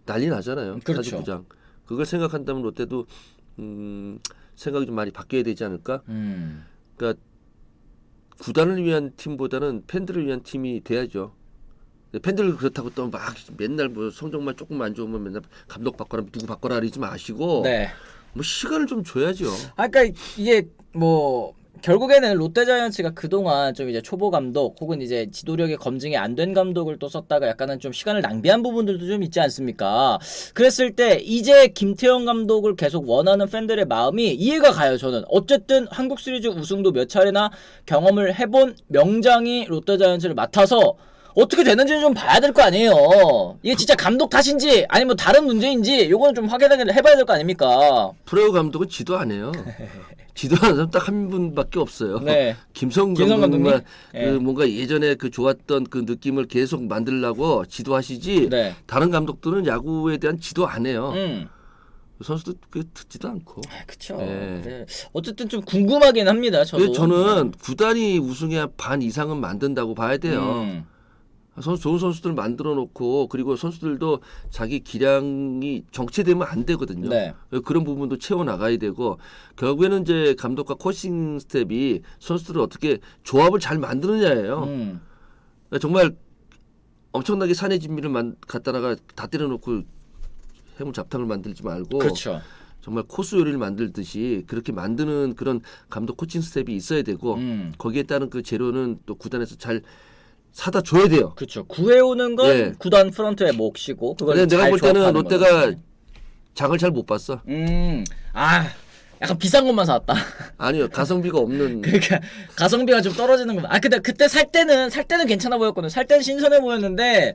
난리 나잖아요. 그렇죠. 사직구장. 그걸 생각한다면 롯데도 생각이 좀 많이 바뀌어야 되지 않을까? 그러니까 구단을 위한 팀보다는 팬들을 위한 팀이 돼야죠. 팬들 그렇다고 또 막 맨날 뭐 성적만 조금 안 좋으면 맨날 감독 바꿔라 누구 바꿔라 그러지 마시고 네. 뭐 시간을 좀 줘야죠. 그러니까 이게 뭐 결국에는 롯데자이언츠가 그동안 좀 이제 초보 감독 혹은 이제 지도력이 검증이 안 된 감독을 또 썼다가 약간은 좀 시간을 낭비한 부분들도 좀 있지 않습니까? 그랬을 때 이제 김태형 감독을 계속 원하는 팬들의 마음이 이해가 가요. 저는 어쨌든 한국 시리즈 우승도 몇 차례나 경험을 해본 명장이 롯데자이언츠를 맡아서 어떻게 되는지는 좀 봐야 될 거 아니에요. 이게 진짜 감독 탓인지 아니면 다른 문제인지 요거는 좀 확인을 해봐야 될 거 아닙니까? 프로야구 감독은 지도 안 해요. 지도하는 사람 딱 한 분밖에 없어요. 네. 김성 김성 감독만 감독님? 네. 뭔가 예전에 좋았던 그 느낌을 계속 만들려고 지도하시지. 네. 다른 감독들은 야구에 대한 지도 안 해요. 선수도 듣지도 않고. 그쵸. 네. 네. 어쨌든 좀 궁금하긴 합니다. 저도. 근데 저는 구단이 우승에 반 이상은 만든다고 봐야 돼요. 좋은 선수들 만들어 놓고 그리고 선수들도 자기 기량이 정체되면 안 되거든요. 네. 그런 부분도 채워 나가야 되고 결국에는 이제 감독과 코칭 스텝이 선수들을 어떻게 조합을 잘 만드느냐예요. 정말 엄청나게 산의 진미를 갖다가 다 때려놓고 해물 잡탕을 만들지 말고 그렇죠. 정말 코스 요리를 만들듯이 그렇게 만드는 그런 감독 코칭 스텝이 있어야 되고 거기에 따른 그 재료는 또 구단에서 잘 사다 줘야 돼요. 그렇죠. 구해오는 건 네. 구단 프런트의 몫이고 그걸 내가 잘 볼 때는 조합하는 롯데가 거죠. 장을 잘 못 봤어. 아, 약간 비싼 것만 사왔다. 아니요, 가성비가 없는. 그러니까 가성비가 좀 떨어지는 거. 아, 근데 그때 살 때는 괜찮아 보였거든요. 살 때는 신선해 보였는데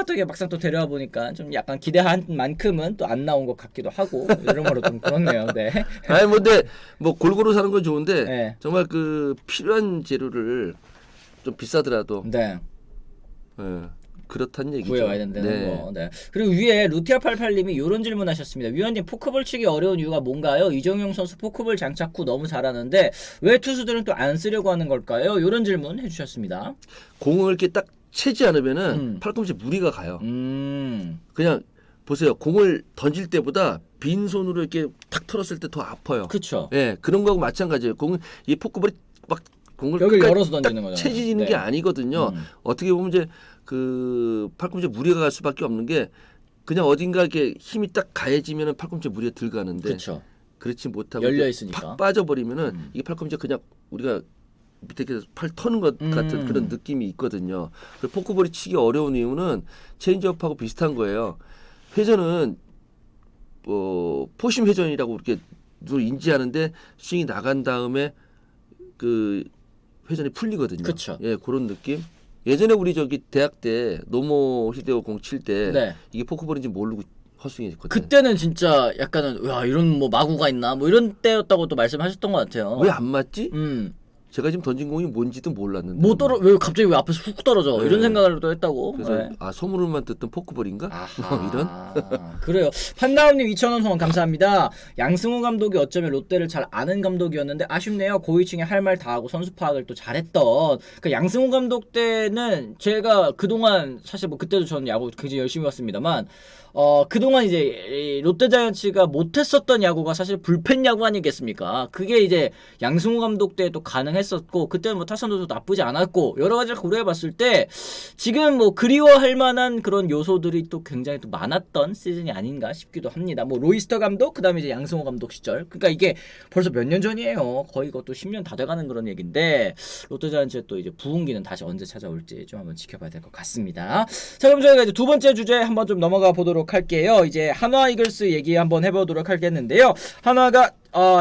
또 이게 막상 또 데려와 보니까 좀 약간 기대한 만큼은 또 안 나온 것 같기도 하고 이런 거로 좀 그렇네요. 네. 아니 근데 뭐 골고루 사는 건 좋은데 네. 정말 그 필요한 재료를 좀 비싸더라도 네. 그렇다는 얘기죠. 구해와야 된다는 네. 거. 네. 그리고 위에 루티아88님이 이런 질문하셨습니다. 위원님 포크볼 치기 어려운 이유가 뭔가요? 이정용 선수 포크볼 장착 후 너무 잘하는데 왜 투수들은 또 안 쓰려고 하는 걸까요? 이런 질문 해주셨습니다. 공을 이렇게 딱 채지 않으면은 팔꿈치 무리가 가요. 그냥 보세요. 공을 던질 때보다 빈 손으로 이렇게 탁 털었을 때 더 아파요. 그렇죠. 예, 그런 거하고 마찬가지예요. 공은 이 포크볼이 막 공을 여기를 끝까지 열어서 던지는 딱 거잖아요. 채지는 네. 게 아니거든요. 어떻게 보면 이제 그 팔꿈치에 무리가 갈 수밖에 없는 게 그냥 어딘가 이렇게 힘이 딱 가해지면은 팔꿈치에 무리가 들어가는데 그렇죠. 그렇지 못하고 열려 이제 있으니까. 팍 빠져버리면은 이게 팔꿈치가 그냥 우리가 밑에 이렇게 팔 터는 것 같은 그런 느낌이 있거든요. 그 포크볼이 치기 어려운 이유는 체인지업하고 비슷한 거예요. 회전은 포심 회전이라고 이렇게 인지하는데 스윙이 나간 다음에 그 회전이 풀리거든요. 그쵸. 예, 그런 느낌. 예전에 우리 저기 대학 때 노모 히데오 공 칠 때 네. 이게 포크볼인지 모르고 헛스윙했거든요. 그때는 진짜 약간은 야 이런 뭐 마구가 있나 뭐 이런 때였다고 또 말씀하셨던 것 같아요. 왜 안 맞지? 음. 제가 지금 던진 공이 뭔지도 몰랐는데. 뭐 왜 갑자기 왜 앞에서 훅 떨어져 네. 이런 생각을 또 했다고. 그래서 네. 소문으로만 듣던 포크볼인가? 뭐 이런. 그래요. 판다운님 2,000원 후원 감사합니다. 양승호 감독이 어쩌면 롯데를 잘 아는 감독이었는데 아쉽네요. 고위층에 할 말 다 하고 선수 파악을 또 잘했던. 그 양승호 감독 때는 제가 그동안 사실 뭐 그때도 저는 야구 굉장히 열심히 봤습니다만 그동안 이제 이 롯데자이언츠가 못했었던 야구가 사실 불펜 야구 아니겠습니까? 그게 이제 양승호 감독 때 또 가능했었고 그때는 뭐 타선도 나쁘지 않았고 여러 가지를 고려해봤을 때 지금 뭐 그리워할 만한 그런 요소들이 또 굉장히 또 많았던 시즌이 아닌가 싶기도 합니다. 뭐 로이스터 감독 그다음에 이제 양승호 감독 시절 그러니까 이게 벌써 몇 년 전이에요. 거의 그것도 10년 다 돼가는 그런 얘기인데 롯데자이언츠의 또 이제 부흥기는 다시 언제 찾아올지 좀 한번 지켜봐야 될 것 같습니다. 자 그럼 저희가 이제 두 번째 주제 한번 좀 넘어가 보도록 할게요. 이제 한화 이글스 얘기 한번 해보도록 하겠는데요. 한화가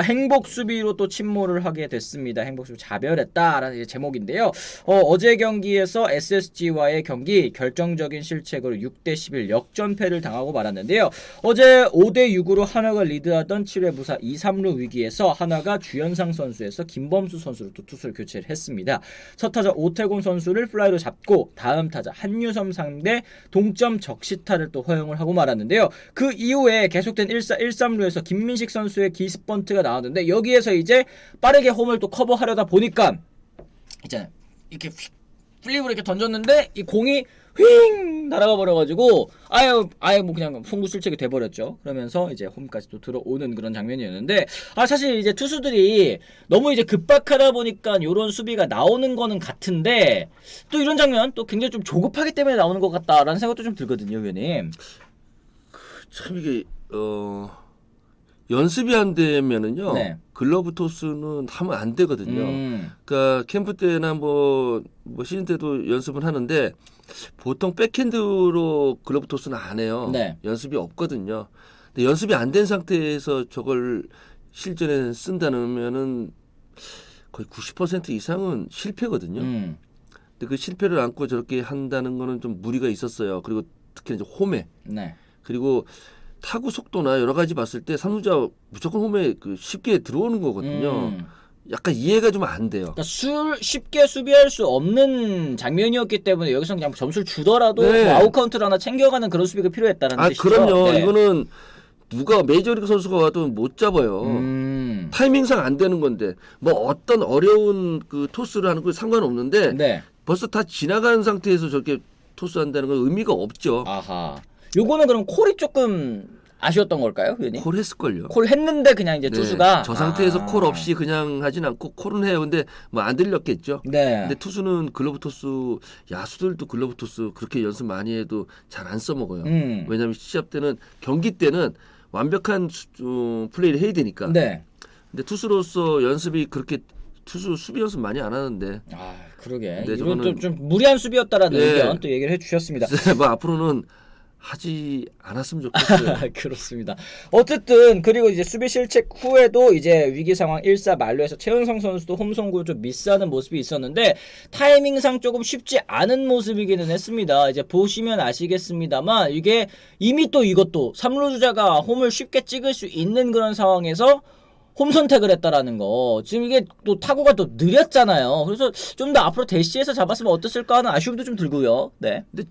행복 수비로 또 침몰을 하게 됐습니다. 행복 수비 자멸했다라는 이제 제목인데요. 어제 경기에서 SSG와의 경기 결정적인 실책으로 6대11 역전패를 당하고 말았는데요. 어제 5대6으로 한화가 리드하던 7회 무사 2, 3루 위기에서 한화가 주현상 선수에서 김범수 선수로 또 투수를 교체를 했습니다. 첫 타자 오태곤 선수를 플라이로 잡고 다음 타자 한유섬 상대 동점 적시타를 또 허용을 하고 말았는데요. 그 이후에 계속된 1사 1-3루에서 김민식 선수의 기습번 가 나왔는데 여기에서 이제 빠르게 홈을 또 커버하려다 보니까 있잖아요. 이렇게 플립으로 이렇게 던졌는데 이 공이 휙 날아가 버려가지고 아예 뭐 그냥 송구 실책이 돼버렸죠. 그러면서 이제 홈까지 또 들어오는 그런 장면이었는데 사실 이제 투수들이 너무 이제 급박하다 보니까 이런 수비가 나오는 거는 같은데 또 이런 장면 또 굉장히 좀 조급하기 때문에 나오는 것 같다라는 생각도 좀 들거든요, 위원님. 참 이게 연습이 안 되면은요. 네. 글러브 토스는 하면 안 되거든요. 그러니까 캠프 때나 뭐 시즌 때도 연습은 하는데 보통 백핸드로 글러브 토스는 안 해요. 네. 연습이 없거든요. 근데 연습이 안 된 상태에서 저걸 실전에 쓴다면은 거의 90% 이상은 실패거든요. 근데 그 실패를 안고 저렇게 한다는 거는 좀 무리가 있었어요. 그리고 특히 이제 홈에. 네. 그리고 타구 속도나 여러 가지 봤을 때 삼루자 무조건 홈에 쉽게 들어오는 거거든요. 약간 이해가 좀 안 돼요. 그러니까 쉽게 수비할 수 없는 장면이었기 때문에 여기서 그냥 점수를 주더라도 네. 뭐 아웃 카운트를 하나 챙겨가는 그런 수비가 필요했다는 뜻이죠. 그럼요. 네. 이거는 누가 메이저리그 선수가 와도 못 잡아요. 타이밍상 안 되는 건데 뭐 어떤 어려운 그 토스를 하는 거 상관없는데 네. 벌써 다 지나간 상태에서 저렇게 토스한다는 건 의미가 없죠. 아하. 요거는 그럼 콜이 조금 아쉬웠던 걸까요, 의원님? 콜 했을걸요. 콜 했는데 그냥 이제 네, 투수가 저 상태에서 콜 없이 그냥 하진 않고 콜은 해요. 근데 뭐 안 들렸겠죠. 네. 근데 투수는 글러브 토스, 야수들도 글러브 토스 그렇게 연습 많이 해도 잘 안 써먹어요. 왜냐하면 시합 때는 경기 때는 완벽한 플레이를 해야 되니까. 네. 근데 투수로서 연습이 그렇게 투수 수비 연습 많이 안 하는데. 아, 그러게. 네, 이건 저거는- 좀 무리한 수비였다라는 네. 의견 또 얘기를 해주셨습니다. 뭐 앞으로는 하지 않았으면 좋겠어요. 그렇습니다. 어쨌든 그리고 이제 수비 실책 후에도 이제 위기 상황 1사 만루에서 최은성 선수도 홈송구를 좀 미스하는 모습이 있었는데 타이밍상 조금 쉽지 않은 모습이기는 했습니다. 이제 보시면 아시겠습니다만 이게 이미 또 이것도 3루 주자가 홈을 쉽게 찍을 수 있는 그런 상황에서 홈 선택을 했다라는 거. 지금 이게 또 타구가 또 느렸잖아요. 그래서 좀 더 앞으로 대시해서 잡았으면 어땠을까 하는 아쉬움도 좀 들고요. 네. 근데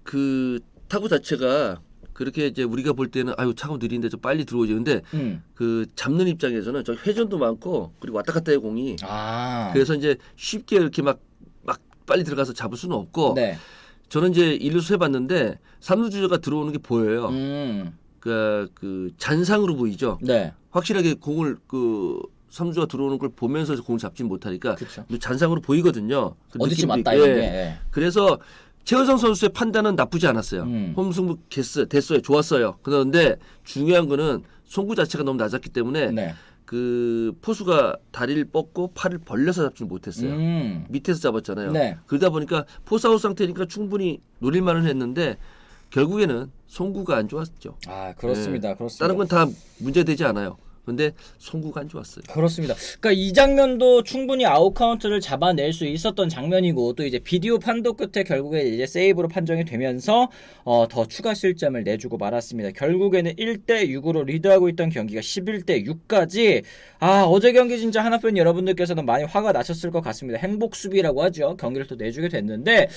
그 타구 자체가 그렇게 이제 우리가 볼 때는 아유 차고 느린데 좀 빨리 들어오지. 근데 그 잡는 입장에서는 저 회전도 많고 그리고 왔다 갔다 해 공이. 아. 그래서 이제 쉽게 이렇게 막 빨리 들어가서 잡을 수는 없고. 네. 저는 이제 일루수 해봤는데 3루 주자가 들어오는 게 보여요. 그 잔상으로 보이죠. 네. 확실하게 공을 그 3루주가 들어오는 걸 보면서 공을 잡지 못하니까 그쵸. 잔상으로 보이거든요. 그 어디쯤 느낌도 맞다 있고. 이게. 예. 예. 그래서 최은성 선수의 판단은 나쁘지 않았어요. 홈승부 됐어요. 좋았어요. 그런데 중요한 거는 송구 자체가 너무 낮았기 때문에 네. 그 포수가 다리를 뻗고 팔을 벌려서 잡지 못했어요. 밑에서 잡았잖아요. 네. 그러다 보니까 포스아웃 상태니까 충분히 노릴만은 했는데 결국에는 송구가 안 좋았죠. 아, 그렇습니다. 예. 그렇습니다. 다른 건 다 문제되지 않아요. 근데 송구가 안 좋았어요. 그렇습니다. 그러니까 이 장면도 충분히 아웃 카운트를 잡아낼 수 있었던 장면이고 또 이제 비디오 판독 끝에 결국에 이제 세이브로 판정이 되면서 더 추가 실점을 내주고 말았습니다. 결국에는 1대 6으로 리드하고 있던 경기가 11대 6까지 어제 경기 진짜 하나팬 여러분들께서는 많이 화가 나셨을 것 같습니다. 행복 수비라고 하죠. 경기를 또 내주게 됐는데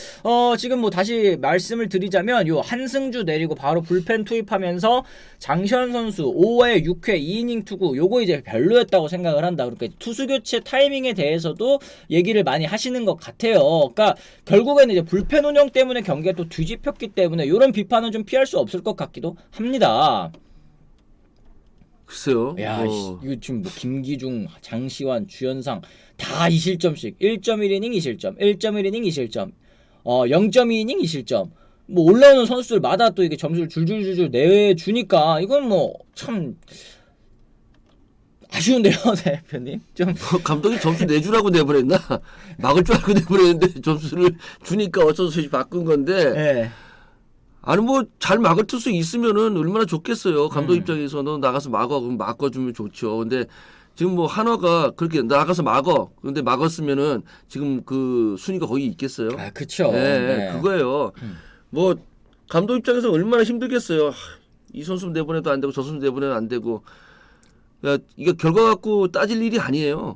지금 뭐 다시 말씀을 드리자면 요 한승주 내리고 바로 불펜 투입하면서 장시현 선수 5회 6회 2이닝 투구 요거 이제 별로였다고 생각을 한다. 그러니까 투수 교체 타이밍에 대해서도 얘기를 많이 하시는 것 같아요. 그러니까 결국에는 이제 불펜 운영 때문에 경기가 또 뒤집혔기 때문에 이런 비판은 좀 피할 수 없을 것 같기도 합니다. 글쎄요. 야, 이거 지금 뭐 김기중, 장시환, 주현상 다 2실점씩 1.1이닝 2실점, 1.1이닝 2실점, 0.2이닝 2실점. 뭐 올라오는 선수들마다 또 이게 점수를 줄줄줄줄 내주니까 이건 뭐 참 아쉬운데요, 대표님. 좀 감독이 점수 내주라고 내버렸나? 막을 줄 알고 내버렸는데 점수를 주니까 어쩔 수 없이 바꾼 건데. 네. 아니 뭐 잘 막을 투수 있으면은 얼마나 좋겠어요. 감독 입장에서는 나가서 막어 그럼 막아주면 좋죠. 근데 지금 뭐 한화가 그렇게 나가서 막어. 근데 막았으면은 지금 그 순위가 거기 있겠어요. 아, 그쵸. 네, 네. 그거예요. 뭐 감독 입장에서 얼마나 힘들겠어요. 이 선수 내보내도 안 되고 저 선수 내보내도 안 되고. 야, 이거 결과 갖고 따질 일이 아니에요.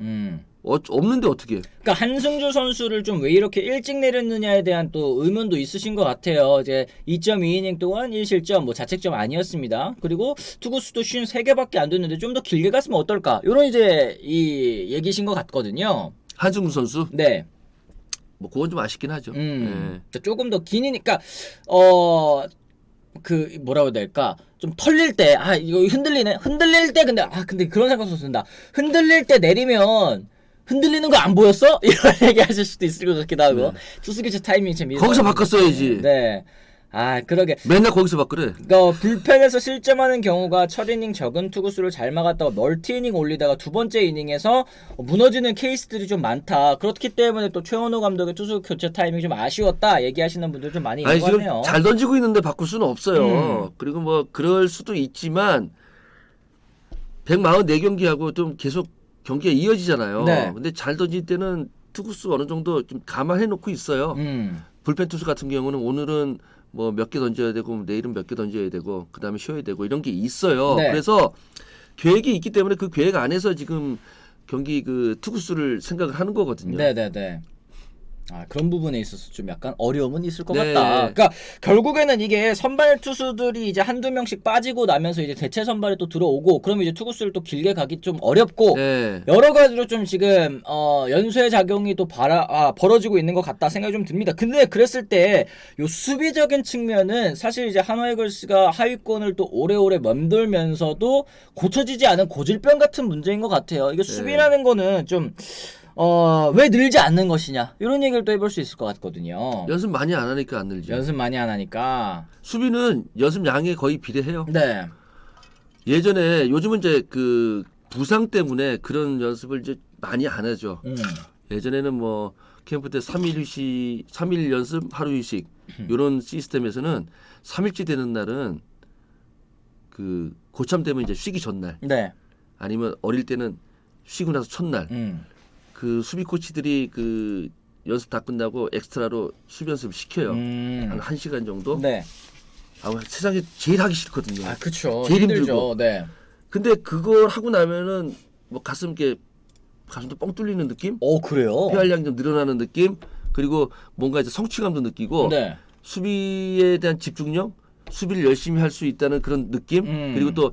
없는데 어떻게? 그러니까 한승주 선수를 좀 왜 이렇게 일찍 내렸느냐에 대한 또 의문도 있으신 것 같아요. 이제 2.2이닝 동안 1실점, 뭐 자책점 아니었습니다. 그리고 투구수도 53개밖에 안 됐는데 좀 더 길게 갔으면 어떨까? 이런 이제 이 얘기신 것 같거든요. 한승우 선수? 네. 뭐 그건 좀 아쉽긴 하죠. 네. 조금 더 기니까 그 뭐라고 해야 될까? 좀 털릴 때 이거 흔들리네. 흔들릴 때 근데 그런 생각도 든다. 흔들릴 때 내리면 흔들리는 거 안 보였어? 이런 얘기 하실 수도 있을 것 같기도 하고. 투수 교체 타이밍이 참 거기서 바꿨어야지. 네. 그러게. 맨날 거기서 바꾸래. 불펜에서 실점하는 경우가 첫 이닝 적은 투구수를 잘 막았다가 멀티 이닝 올리다가 두 번째 이닝에서 무너지는 케이스들이 좀 많다. 그렇기 때문에 또 최원호 감독의 투수 교체 타이밍이 좀 아쉬웠다 얘기하시는 분들 좀 많이 있는 것 지금 같네요. 잘 던지고 있는데 바꿀 수는 없어요. 그리고 뭐 그럴 수도 있지만 144경기하고 좀 계속 경기가 이어지잖아요. 네. 근데 잘 던질 때는 투구수 어느 정도 좀 감안해 놓고 있어요. 불펜 투수 같은 경우는 오늘은 뭐 몇 개 던져야 되고 내일은 몇 개 던져야 되고 그다음에 쉬어야 되고 이런 게 있어요. 네. 그래서 계획이 있기 때문에 그 계획 안에서 지금 경기 그 투구수를 생각을 하는 거거든요. 네네네. 그런 부분에 있어서 좀 약간 어려움은 있을 것 네. 같다. 그러니까 결국에는 이게 선발 투수들이 이제 한두 명씩 빠지고 나면서 이제 대체 선발에 또 들어오고 그러면 이제 투구수를 또 길게 가기 좀 어렵고 네. 여러 가지로 좀 지금 연쇄 작용이 또 벌어지고 있는 것 같다 생각이 좀 듭니다. 근데 그랬을 때 요 수비적인 측면은 사실 이제 한화 이글스가 하위권을 또 오래오래 맴돌면서도 고쳐지지 않은 고질병 같은 문제인 것 같아요. 이게 수비라는 거는 좀 왜 늘지 않는 것이냐 이런 얘기를 또 해볼 수 있을 것 같거든요. 연습 많이 안 하니까 안 늘죠. 연습 많이 안 하니까. 수비는 연습 양에 거의 비례해요. 네. 예전에 요즘은 이제 그 부상 때문에 그런 연습을 이제 많이 안 하죠. 예전에는 뭐 캠프 때 3일 휴식, 3일 연습, 하루 휴식 이런 시스템에서는 3일째 되는 날은 그 고참 되면 이제 쉬기 전날. 네. 아니면 어릴 때는 쉬고 나서 첫날. 그 수비 코치들이 그 연습 다 끝나고 엑스트라로 수비 연습 시켜요. 한 1시간 정도. 네. 세상에 제일 하기 싫거든요. 그쵸. 제일 힘들죠. 힘들고. 네. 근데 그걸 하고 나면은 뭐 가슴도 뻥 뚫리는 느낌? 그래요? 폐활량이 좀 늘어나는 느낌? 그리고 뭔가 이제 성취감도 느끼고 네. 수비에 대한 집중력, 수비를 열심히 할 수 있다는 그런 느낌? 그리고 또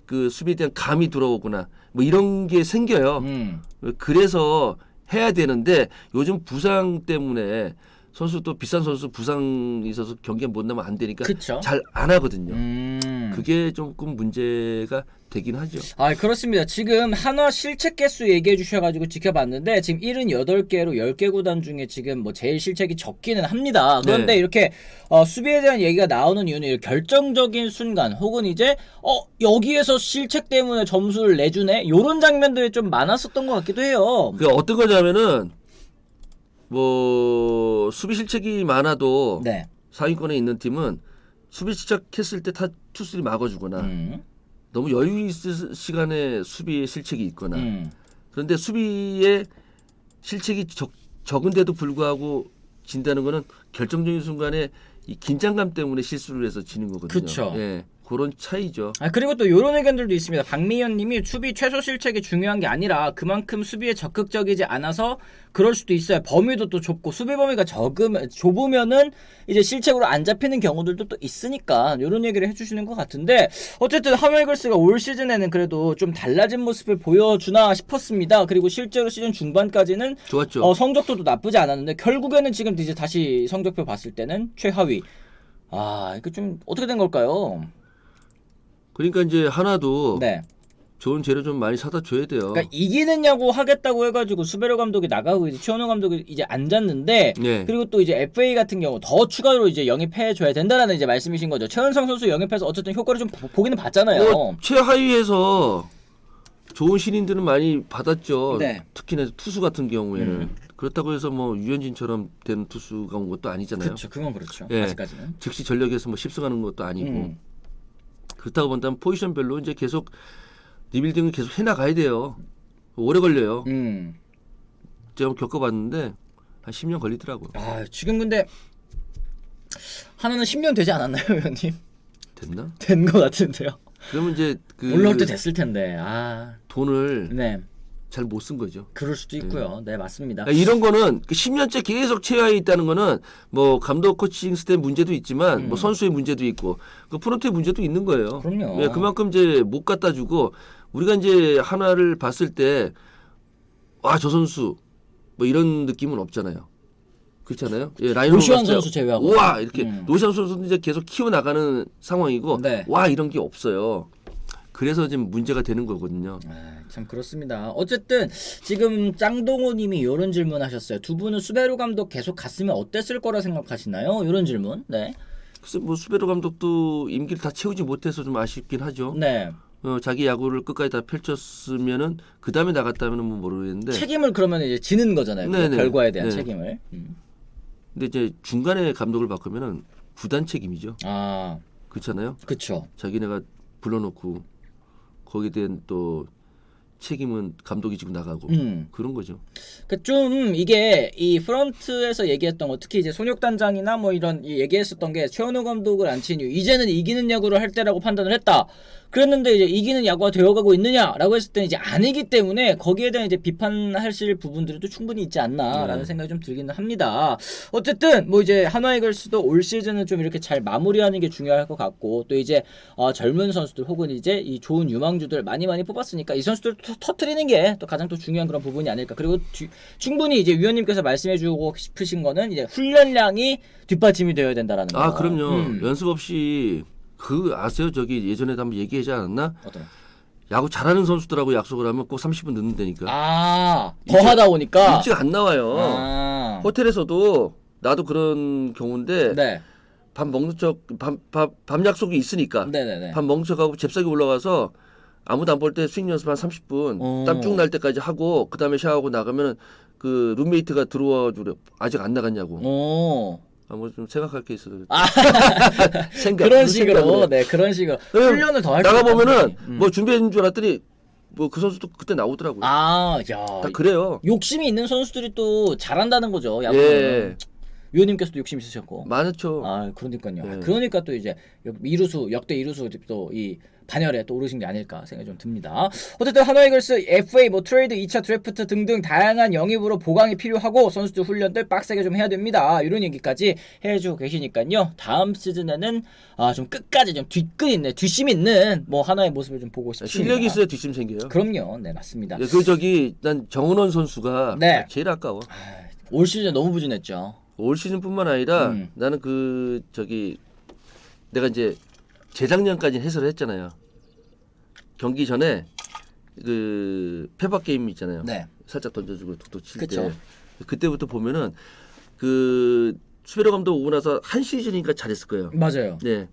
그 수비에 대한 감이 들어오구나. 뭐 이런 게 생겨요. 그래서 해야 되는데 요즘 부상 때문에 선수 또 비싼 선수 부상이 있어서 경기에 못 나면 안 되니까 잘 안 하거든요. 그게 조금 문제가 되긴 하죠. 그렇습니다. 지금 한화 실책 개수 얘기해 주셔가지고 지켜봤는데 지금 78개로 10개 구단 중에 지금 뭐 제일 실책이 적기는 합니다. 그런데 네. 이렇게 수비에 대한 얘기가 나오는 이유는 이렇게 결정적인 순간 혹은 이제 여기에서 실책 때문에 점수를 내주네 이런 장면들이 좀 많았었던 것 같기도 해요. 그 어떤 거냐면은 뭐 수비 실책이 많아도 네. 상위권에 있는 팀은 수비 시작했을 때 투수들이 막아주거나 너무 여유 있을 시간에 수비에 실책이 있거나 그런데 수비에 실책이 적은데도 불구하고 진다는 거는 결정적인 순간에 이 긴장감 때문에 실수를 해서 지는 거거든요. 그쵸. 예, 그런 차이죠. 그리고 또 이런 의견들도 있습니다. 박미연 님이 수비 최소 실책이 중요한 게 아니라 그만큼 수비에 적극적이지 않아서 그럴 수도 있어요. 범위도 또 좁고 수비 범위가 좁으면은 이제 실책으로 안 잡히는 경우들도 또 있으니까 이런 얘기를 해주시는 것 같은데 어쨌든 한화 이글스가 올 시즌에는 그래도 좀 달라진 모습을 보여주나 싶었습니다. 그리고 실제로 시즌 중반까지는 좋았죠. 성적도 나쁘지 않았는데 결국에는 지금 이제 다시 성적표 봤을 때는 최하위. 이거 좀 어떻게 된 걸까요? 그러니까 이제 하나도 네. 좋은 재료 좀 많이 사다 줘야 돼요. 그러니까 이기느냐고 하겠다고 해가지고 수베로 감독이 나가고 이제 최원호 감독이 이제 앉았는데 네. 그리고 또 이제 FA 같은 경우 더 추가로 이제 영입해 줘야 된다라는 이제 말씀이신 거죠. 최은성 선수 영입해서 어쨌든 효과를 좀 보기는 봤잖아요. 최하위에서 좋은 신인들은 많이 받았죠. 네. 특히나 투수 같은 경우에는 그렇다고 해서 뭐 유현진처럼 되는 투수가 온 것도 아니잖아요. 그렇죠. 그건 그렇죠. 예. 아직까지는. 즉시 전력에서 뭐 10승하는 것도 아니고 그렇다고 본다면 포지션별로 이제 계속 리빌딩을 계속 해나가야 돼요. 오래 걸려요. 제가 겪어봤는데 한 10년 걸리더라고요. 지금 근데 하나는 10년 되지 않았나요, 의원님? 됐나? 된 것 같은데요. 그러면 이제 올라올 때 됐을 텐데. 돈을 네. 잘 못 쓴 거죠. 그럴 수도 있고요. 네, 맞습니다. 이런 거는 10년째 계속 최하에 있다는 거는 뭐 감독 코칭 스텝 문제도 있지만 뭐 선수의 문제도 있고 그 프론트의 문제도 있는 거예요. 그럼요. 네, 그만큼 이제 못 갖다 주고 우리가 이제 하나를 봤을 때 저 선수 뭐 이런 느낌은 없잖아요. 그렇잖아요. 예, 라이너 노시환 선수 제외하고. 와 이렇게 노시환 선수도 이제 계속 키워 나가는 상황이고 네. 와 이런 게 없어요. 그래서 지금 문제가 되는 거거든요. 참 그렇습니다. 어쨌든 지금 짱동호님이 이런 질문하셨어요. 두 분은 수베로 감독 계속 갔으면 어땠을 거라 생각하시나요? 이런 질문. 네. 글쎄 뭐 수베로 감독도 임기를 다 채우지 못해서 좀 아쉽긴 하죠. 네. 자기 야구를 끝까지 다 펼쳤으면은 그 다음에 나갔다면은 뭐 모르겠는데. 책임을 그러면 이제 지는 거잖아요. 그 네네. 결과에 대한 네. 책임을. 근데 이제 중간에 감독을 바꾸면은 구단 책임이죠. 아, 그렇잖아요. 그렇죠. 자기네가 불러놓고 거기에 대한 또 책임은 감독이 지고 나가고 그런 거죠. 그 좀 이게 이 프런트에서 얘기했던 거 특히 이제 손혁 단장이나 뭐 이런 얘기했었던 게 최원호 감독을 안 친 이유 이제는 이기는 야구를 할 때라고 판단을 했다. 그랬는데 이제 이기는 야구가 되어가고 있느냐라고 했을 때는 이제 아니기 때문에 거기에 대한 이제 비판하실 부분들도 충분히 있지 않나라는 생각이 좀 들기는 합니다. 어쨌든 뭐 이제 한화 이글스도 올 시즌은 좀 이렇게 잘 마무리하는 게 중요할 것 같고 또 이제 젊은 선수들 혹은 이제 이 좋은 유망주들 많이 뽑았으니까 이 선수들 터트리는 게 또 가장 또 중요한 그런 부분이 아닐까. 그리고 충분히 이제 위원님께서 말씀해주고 싶으신 거는 이제 훈련량이 뒷받침이 되어야 된다라는 거. 아 그럼요. 연습 없이 그 아세요? 저기 예전에도 한번 얘기하지 않았나? 어떤? 야구 잘하는 선수들하고 약속을 하면 꼭 30분 늦는다니까. 아, 더 하다 보니까 일찍 안 나와요. 아. 호텔에서도 나도 그런 경우인데 네. 밥 먹는 밤 약속이 있으니까 네네네. 밥 먹는 척하고 잽싸게 올라가서 아무도 안 볼 때 스윙 연습 한 30분 땀 쭉 날 때까지 하고 그 다음에 샤워하고 나가면 그 룸메이트가 들어와 주래. 아직 안 나갔냐고. 오. 뭐 좀 생각할 게 있어요. 아, 생각 그런 식으로, 생각을 해. 네, 그런 식으로 그럼 훈련을 더 할. 나가 보면은 뭐 준비한 줄 알았더니 뭐 그 선수도 그때 나오더라고요. 아, 야, 다 그래요. 욕심이 있는 선수들이 또 잘한다는 거죠. 야구는. 예, 위원님께서도 욕심 있으셨고. 많죠. 아, 그러니까요. 예. 그러니까 또 이제 역대 이루수 또 이 반열에 또 오르신 게 아닐까 생각이 좀 듭니다. 어쨌든 한화 이글스 FA 뭐 트레이드 2차 드래프트 등등 다양한 영입으로 보강이 필요하고 선수들 훈련들 빡세게 좀 해야 됩니다. 이런 얘기까지 해주고 계시니까요. 다음 시즌에는 좀 끝까지 좀 뒤끝 있는 뒷심 있는 뭐 한화의 모습을 좀 보고 싶습니다. 실력이 있어야 뒷심 생겨요. 그럼요. 네, 맞습니다. 예, 그 저기 난 정은원 선수가 네. 제일 아까워. 올 시즌 너무 부진했죠. 올 시즌뿐만 아니라 나는 그 저기 내가 이제 재작년까지 해설을 했잖아요. 경기 전에 그 페박 게임 있잖아요. 네. 살짝 던져주고 툭툭 칠 때. 그쵸. 그때부터 보면은 그 수베로 감독 오고 나서 한 시즌이니까 잘했을 거예요. 맞아요. 네.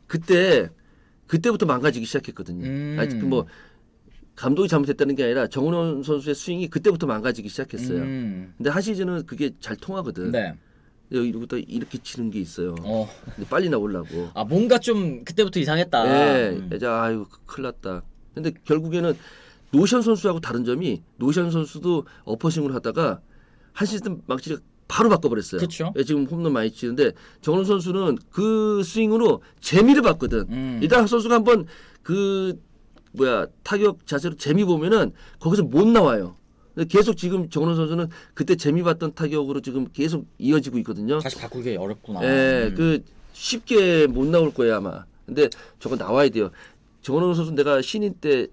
그때부터 망가지기 시작했거든요. 아직 뭐 감독이 잘못했다는 게 아니라 정은원 선수의 스윙이 그때부터 망가지기 시작했어요. 근데 한 시즌은 그게 잘 통하거든. 네. 여기부터 이렇게 치는 게 있어요. 어. 근데 빨리 나오려고. 아, 뭔가 좀 그때부터 이상했다. 네. 아유 큰일 났다. 근데 결국에는 노션 선수하고 다른 점이 노션 선수도 어퍼싱을 하다가 한 시즌 망치 바로 바꿔버렸어요. 그쵸. 예, 지금 홈런 많이 치는데 정은원 선수는 그 스윙으로 재미를 봤거든. 일단 선수가 한번 그 타격 자세로 재미 보면은 거기서 못 나와요. 근데 계속 지금 정은원 선수는 그때 재미 봤던 타격으로 지금 계속 이어지고 있거든요. 다시 바꾸기 어렵구나. 예, 그 쉽게 못 나올 거예요 아마. 근데 저거 나와야 돼요. 정은원 선수 내가 신인 때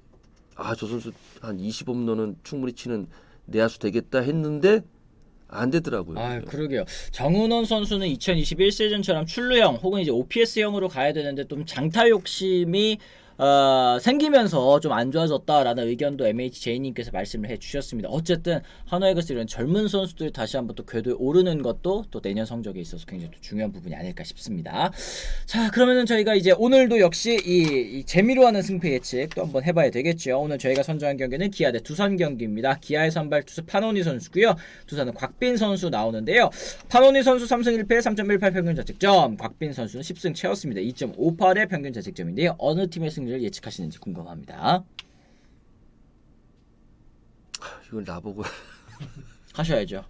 저 선수 한 20홈런은 충분히 치는 내야수 되겠다 했는데 안 되더라고요. 아, 그러게요. 정은원 선수는 2021 시즌처럼 출루형 혹은 이제 OPS형으로 가야 되는데 좀 장타 욕심이 생기면서 좀 안 좋아졌다라는 의견도 MHJ님께서 말씀을 해주셨습니다. 어쨌든 한화 이글스 이런 젊은 선수들이 다시 한번 또 궤도에 오르는 것도 또 내년 성적에 있어서 굉장히 또 중요한 부분이 아닐까 싶습니다. 자, 그러면은 저희가 이제 오늘도 역시 이 재미로 하는 승패 예측 또 한번 해봐야 되겠죠. 오늘 저희가 선정한 경기는 기아 대 두산 경기입니다. 기아의 선발 투수 판오니 선수고요. 두산은 곽빈 선수 나오는데요. 판오니 선수 3승 1패 3.18 평균 자책점, 곽빈 선수는 10승 채웠습니다. 2.58의 평균 자책점인데요. 어느 팀의 승리를 예측하시는지 궁금합니다. 이걸 나보고 하셔야죠.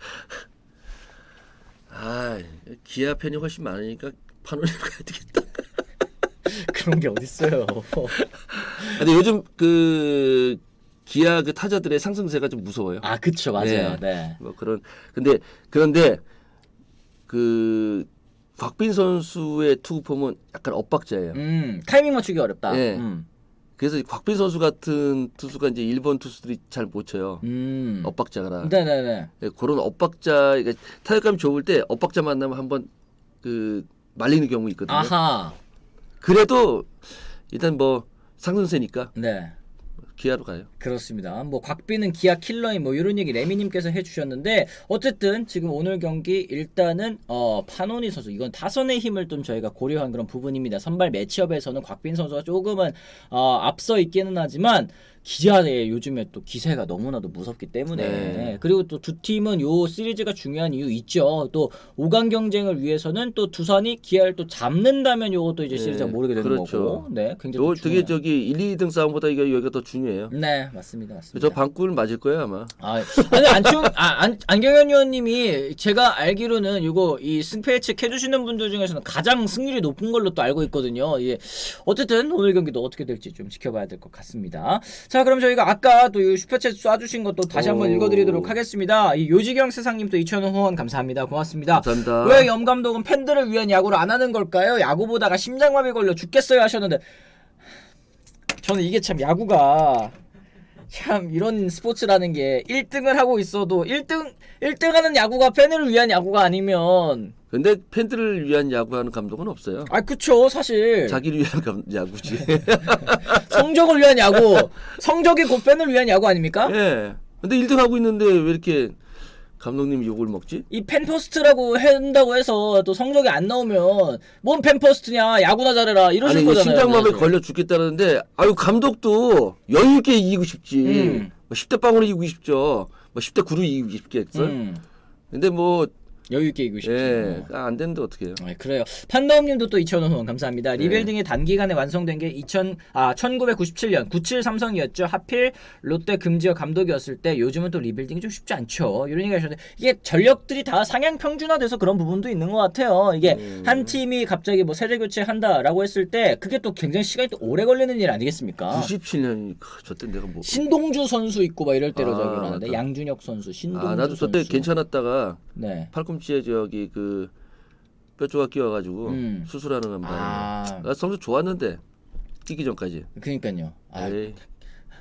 기아 팬이 훨씬 많으니까 판원이 가야 되겠다. 그런 게 어딨어요. 근데 요즘 그 기아 그 타자들의 상승세가 좀 무서워요. 아, 그쵸, 맞아요. 네. 뭐 그런데 그 곽빈 선수의 투구 폼은 약간 엇박자예요. 타이밍 맞추기 어렵다. 예. 그래서 곽빈 선수 같은 투수가 이제 일본 투수들이 잘 못 쳐요. 엇박자가. 네네네. 예, 그런 엇박자, 그러니까 타격감이 좋을 때 엇박자 만나면 한번 그 말리는 경우 있거든요. 아하. 그래도 일단 뭐 상승세니까 네. 기아로 가요. 그렇습니다. 뭐 곽빈은 기아 킬러인 뭐 이런 얘기 레미님께서 해주셨는데 어쨌든 지금 오늘 경기 일단은 판오니 선수 이건 타선의 힘을 좀 저희가 고려한 그런 부분입니다. 선발 매치업에서는 곽빈 선수가 조금은 앞서 있기는 하지만 기자의 요즘에 또 기세가 너무나도 무섭기 때문에 네. 그리고 또 두 팀은 요 시리즈가 중요한 이유 있죠. 또 5강 경쟁을 위해서는 또 두산이 기아를 또 잡는다면 요것도 이제 시리즈가 네, 모르게 되는 그렇죠. 거고. 네, 굉장히 요 또 되게 중요한. 저기 1, 2등 싸움보다 이거 여기가 더 중요해요. 네, 맞습니다. 저 방꿀 맞을 거예요 아마. 아니 안경현 의원님이 제가 알기로는 요거 이 승패 예측 해주시는 분들 중에서는 가장 승률이 높은 걸로 또 알고 있거든요. 예. 어쨌든 오늘 경기도 어떻게 될지 좀 지켜봐야 될 것 같습니다. 자, 그럼 저희가 아까 또 이 슈퍼챗 쏴주신 것도 다시 한번 오. 읽어드리도록 하겠습니다. 이 요지경 세상님 또 2,000원 후원 감사합니다. 고맙습니다. 감사합니다. 왜 염 감독은 팬들을 위한 야구를 안 하는 걸까요? 야구 보다가 심장마비 걸려 죽겠어요 하셨는데 저는 이게 참 야구가 참 이런 스포츠라는 게 1등을 하고 있어도 1등 하는 야구가 팬을 위한 야구가 아니면 근데 팬들을 위한 야구하는 감독은 없어요. 그쵸 사실 자기를 위한 야구지. 성적을 위한 야구 성적이 곧 팬을 위한 야구 아닙니까? 예. 근데 1등 하고 있는데 왜 이렇게 감독님이 욕을 먹지? 이 팬퍼스트라고 한다고 해서 또 성적이 안 나오면 뭔 팬퍼스트냐 야구나 잘해라 이러실 거잖아요. 심장마비에 사실. 걸려 죽겠다는데 아유 감독도 여유 있게 이기고 싶지. 뭐 10대 빵으로 이기고 싶죠. 뭐 10대 9로 이기고 싶겠어. 근데 뭐 여유있게 이기고 싶죠. 예, 안 되는데 어떻게 해요? 그래요. 판다움님도 또 2,000원 후원 감사합니다. 리빌딩이 단기간에 완성된 게 1997년 97 삼성이었죠. 하필 롯데 금지어 감독이었을 때 요즘은 또 리빌딩이 좀 쉽지 않죠. 이런 얘기 하셨는데 이게 전력들이 다 상향 평준화돼서 그런 부분도 있는 것 같아요. 이게 한 팀이 갑자기 뭐 세대 교체한다라고 했을 때 그게 또 굉장히 시간이 또 오래 걸리는 일 아니겠습니까? 97년이 저때 내가 뭐 신동주 선수 있고 막 이럴 때로 저기 하는데 맞다. 양준혁 선수, 신동주 나도 저때 선수. 괜찮았다가 네. 팔꿈치에 저기 그 뼈조각 끼워가지고 수술하는 건 봐요. 나 성적 좋았는데 뛰기 전까지. 그러니까요. 에이.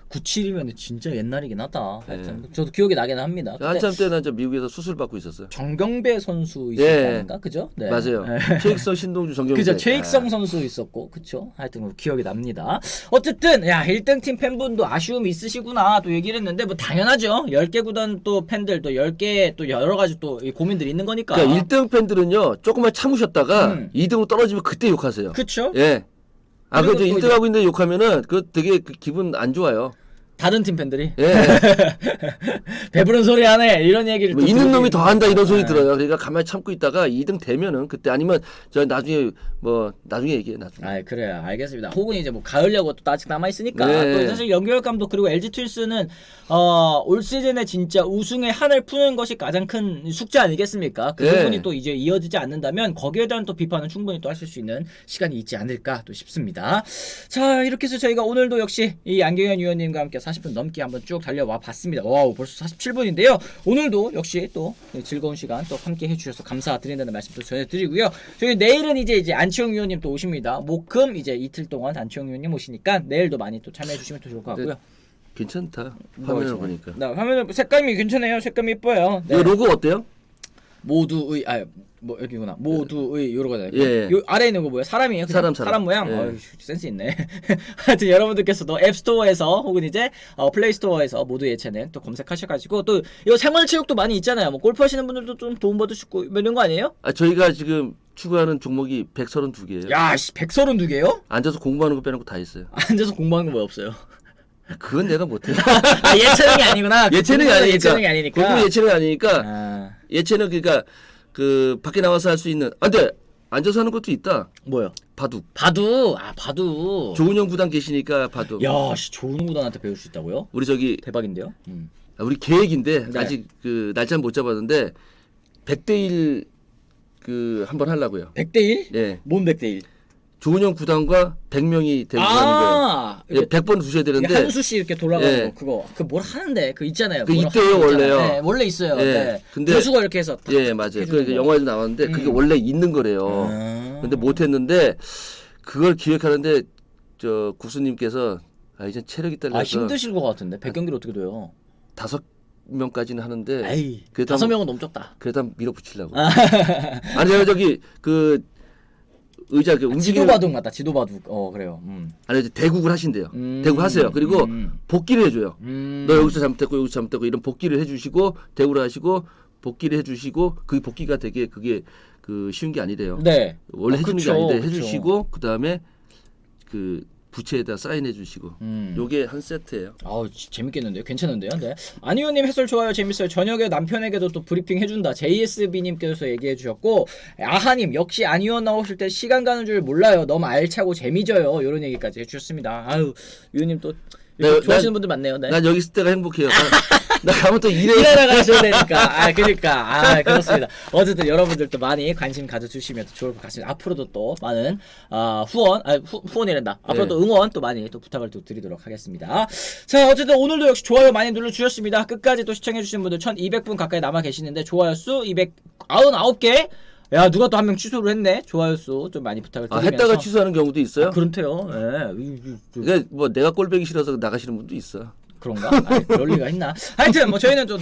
97이면 진짜 옛날이긴 하다. 네. 하여튼 저도 기억이 나긴 합니다. 그때 한참 때는 저 미국에서 수술 받고 있었어요. 정경배 선수 예. 있었다는가? 그죠? 네. 맞아요. 최익성, 신동주, 정경배. 그죠. 최익성 선수 있었고, 그쵸? 하여튼 기억이 납니다. 어쨌든, 야, 1등 팀 팬분도 아쉬움이 있으시구나, 또 얘기를 했는데, 뭐, 당연하죠. 10개 구단 또 팬들, 또 10개, 또 여러 가지 또 고민들이 있는 거니까. 그러니까 1등 팬들은요, 조금만 참으셨다가 2등으로 떨어지면 그때 욕하세요. 그쵸? 예. 그리고 그죠. 또 1등 하고 있는데 욕하면은, 되게 기분 안 좋아요. 다른 팀 팬들이 예. 배부른 소리 하네 이런 얘기를 뭐 또 있는 들으면- 놈이 더 한다 이런 소리 네. 들어요. 그러니까 가만히 참고 있다가 2등 되면은 그때 아니면 저 나중에 나중에 얘기해 나중에. 그래요. 알겠습니다. 혹은 이제 뭐 가을야구 또 아직 남아 있으니까 네. 또 사실 연결 감독 그리고 LG 트윈스는 올 시즌에 진짜 우승의 한을 푸는 것이 가장 큰 숙제 아니겠습니까? 그 네. 부분이 또 이제 이어지지 않는다면 거기에 대한 또 비판은 충분히 또 하실 수 있는 시간이 있지 않을까 또 싶습니다. 자, 이렇게 해서 저희가 오늘도 역시 이 안경현 위원님과 함께 40분 넘게 한번 쭉 달려와 봤습니다. 와우, 벌써 47분인데요. 오늘도 역시 또 즐거운 시간 또 함께 해주셔서 감사드린다는 말씀도 전해드리고요. 저희 내일은 이제 안치홍 위원님 또 오십니다. 목금 이제 이틀 동안 안치홍 위원님 오시니까 내일도 많이 또 참여해주시면 더 좋을 것 같고요. 괜찮다. 뭐가 화면을 있어요? 보니까. 네, 화면을 색감이 괜찮아요. 색감이 이뻐요. 네. 이 로고 어때요? 모두의 뭐 여기구나. 모두의 요런 거잖아요. 예. 요 아래에 있는 거 뭐예요? 사람이에요? 그냥? 사람. 모양. 예. 어휴, 센스 있네. 하여튼 여러분들께서도 앱스토어에서 혹은 이제 플레이스토어에서 모두 예체능 또 검색하셔가지고 또 이거 생활체육도 많이 있잖아요. 뭐 골프 하시는 분들도 좀 도움 받으시고 이런 거 아니에요? 저희가 지금 추구하는 종목이 132개예요. 야, 132개요? 앉아서 공부하는 거 빼놓고 다 있어요. 앉아서 공부하는 거 뭐 없어요? 그건 내가 못해. 예체능이 아니구나. 예체능이 아니니까. 예체능이 아니니까. 그건 예체능이 아니니까. 아, 예체능 그러니까 그 밖에 나와서 할 수 있는. 근데 앉아서 하는 것도 있다. 뭐요? 바둑. 바둑. 바둑. 조은영 구단 계시니까 바둑. 야, 좋은 구단한테 배울 수 있다고요? 우리 저기 대박인데요? 우리 계획인데 네. 아직 그 날짜 못 잡았는데 100대1 그 한번 하려고요. 100대1? 예. 뭔 100대1? 조은영 구단과 100명이 대고 하는 거예요. 예, 100번 두셔야 되는데 한수 씨 이렇게 돌아가는 예. 거 그거 그 뭘 하는데 그 있잖아요. 그 뭐라 있대요, 하는 거 있잖아요. 원래요. 네, 원래 있어요. 예. 네. 근데- 교수가 이렇게 해서 탁 예, 맞아요. 해주는 그 거. 영화에도 나왔는데 그게 원래 있는 거래요. 근데 못 했는데 그걸 기획하는데 저 국수님께서 이제 체력이 딸려서 힘드실 것 같은데 100경기를 어떻게 돼요? 5명까지는 하는데 에이, 그래도 5명은 넘쳤다. 그래도 한번 밀어붙이려고. 아니 제가 저기 그 의자 그 움직이는 지도바둑 맞다. 지도바둑. 그래요. 아니 이제 대국을 하신대요. 대국 하세요. 그리고 복귀를 해줘요. 너 여기서 잘못했고 여기서 잘못했고 이런 복귀를 해주시고 대우를 하시고 복귀를 해주시고 그 복귀가 되게 그게 그 쉬운 게 아니래요. 네. 원래 해주는 게 그쵸, 아닌데 그쵸. 해주시고 그 다음에 그 부채에다 사인해 주시고 요게 한 세트예요. 아우 재밌겠는데요. 괜찮은데요. 네. 안희원님 해설 좋아요. 재밌어요. 저녁에 남편에게도 또 브리핑 해준다. JSB님께서 얘기해 주셨고 아하님 역시 안희원 나오실 때 시간 가는 줄 몰라요. 너무 알차고 재미져요. 이런 얘기까지 해주셨습니다. 아유 위원님 또 네, 좋아하시는 분들 많네요. 네. 난 여기 있을 때가 행복해요. 나 가면 또 일하러 가셔야 되니까. 그러니까. 그렇습니다. 어쨌든 여러분들도 많이 관심 가져주시면 좋을 것 같습니다. 앞으로도 또 많은 후원이란다. 앞으로도 응원 또 많이 또 부탁을 또 드리도록 하겠습니다. 자, 어쨌든 오늘도 역시 좋아요 많이 눌러주셨습니다. 끝까지 또 시청해주신 분들 1200분 가까이 남아 계시는데 좋아요 수 299개. 야 누가 또 한 명 취소를 했네. 좋아요 수 좀 많이 부탁을 드리면서. 했다가 취소하는 경우도 있어요. 그렇대요. 그러니까 뭐 내가 꼴배기 싫어서 나가시는 분도 있어. 그런가? 그럴 리가 있나? 하여튼 뭐 저희는 또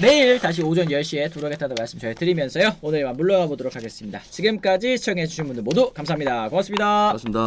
내일 다시 오전 10시에 돌아오겠다는 말씀 저희 드리면서요. 오늘 이만 물러가 보도록 하겠습니다. 지금까지 시청해주신 분들 모두 감사합니다. 고맙습니다. 고맙습니다.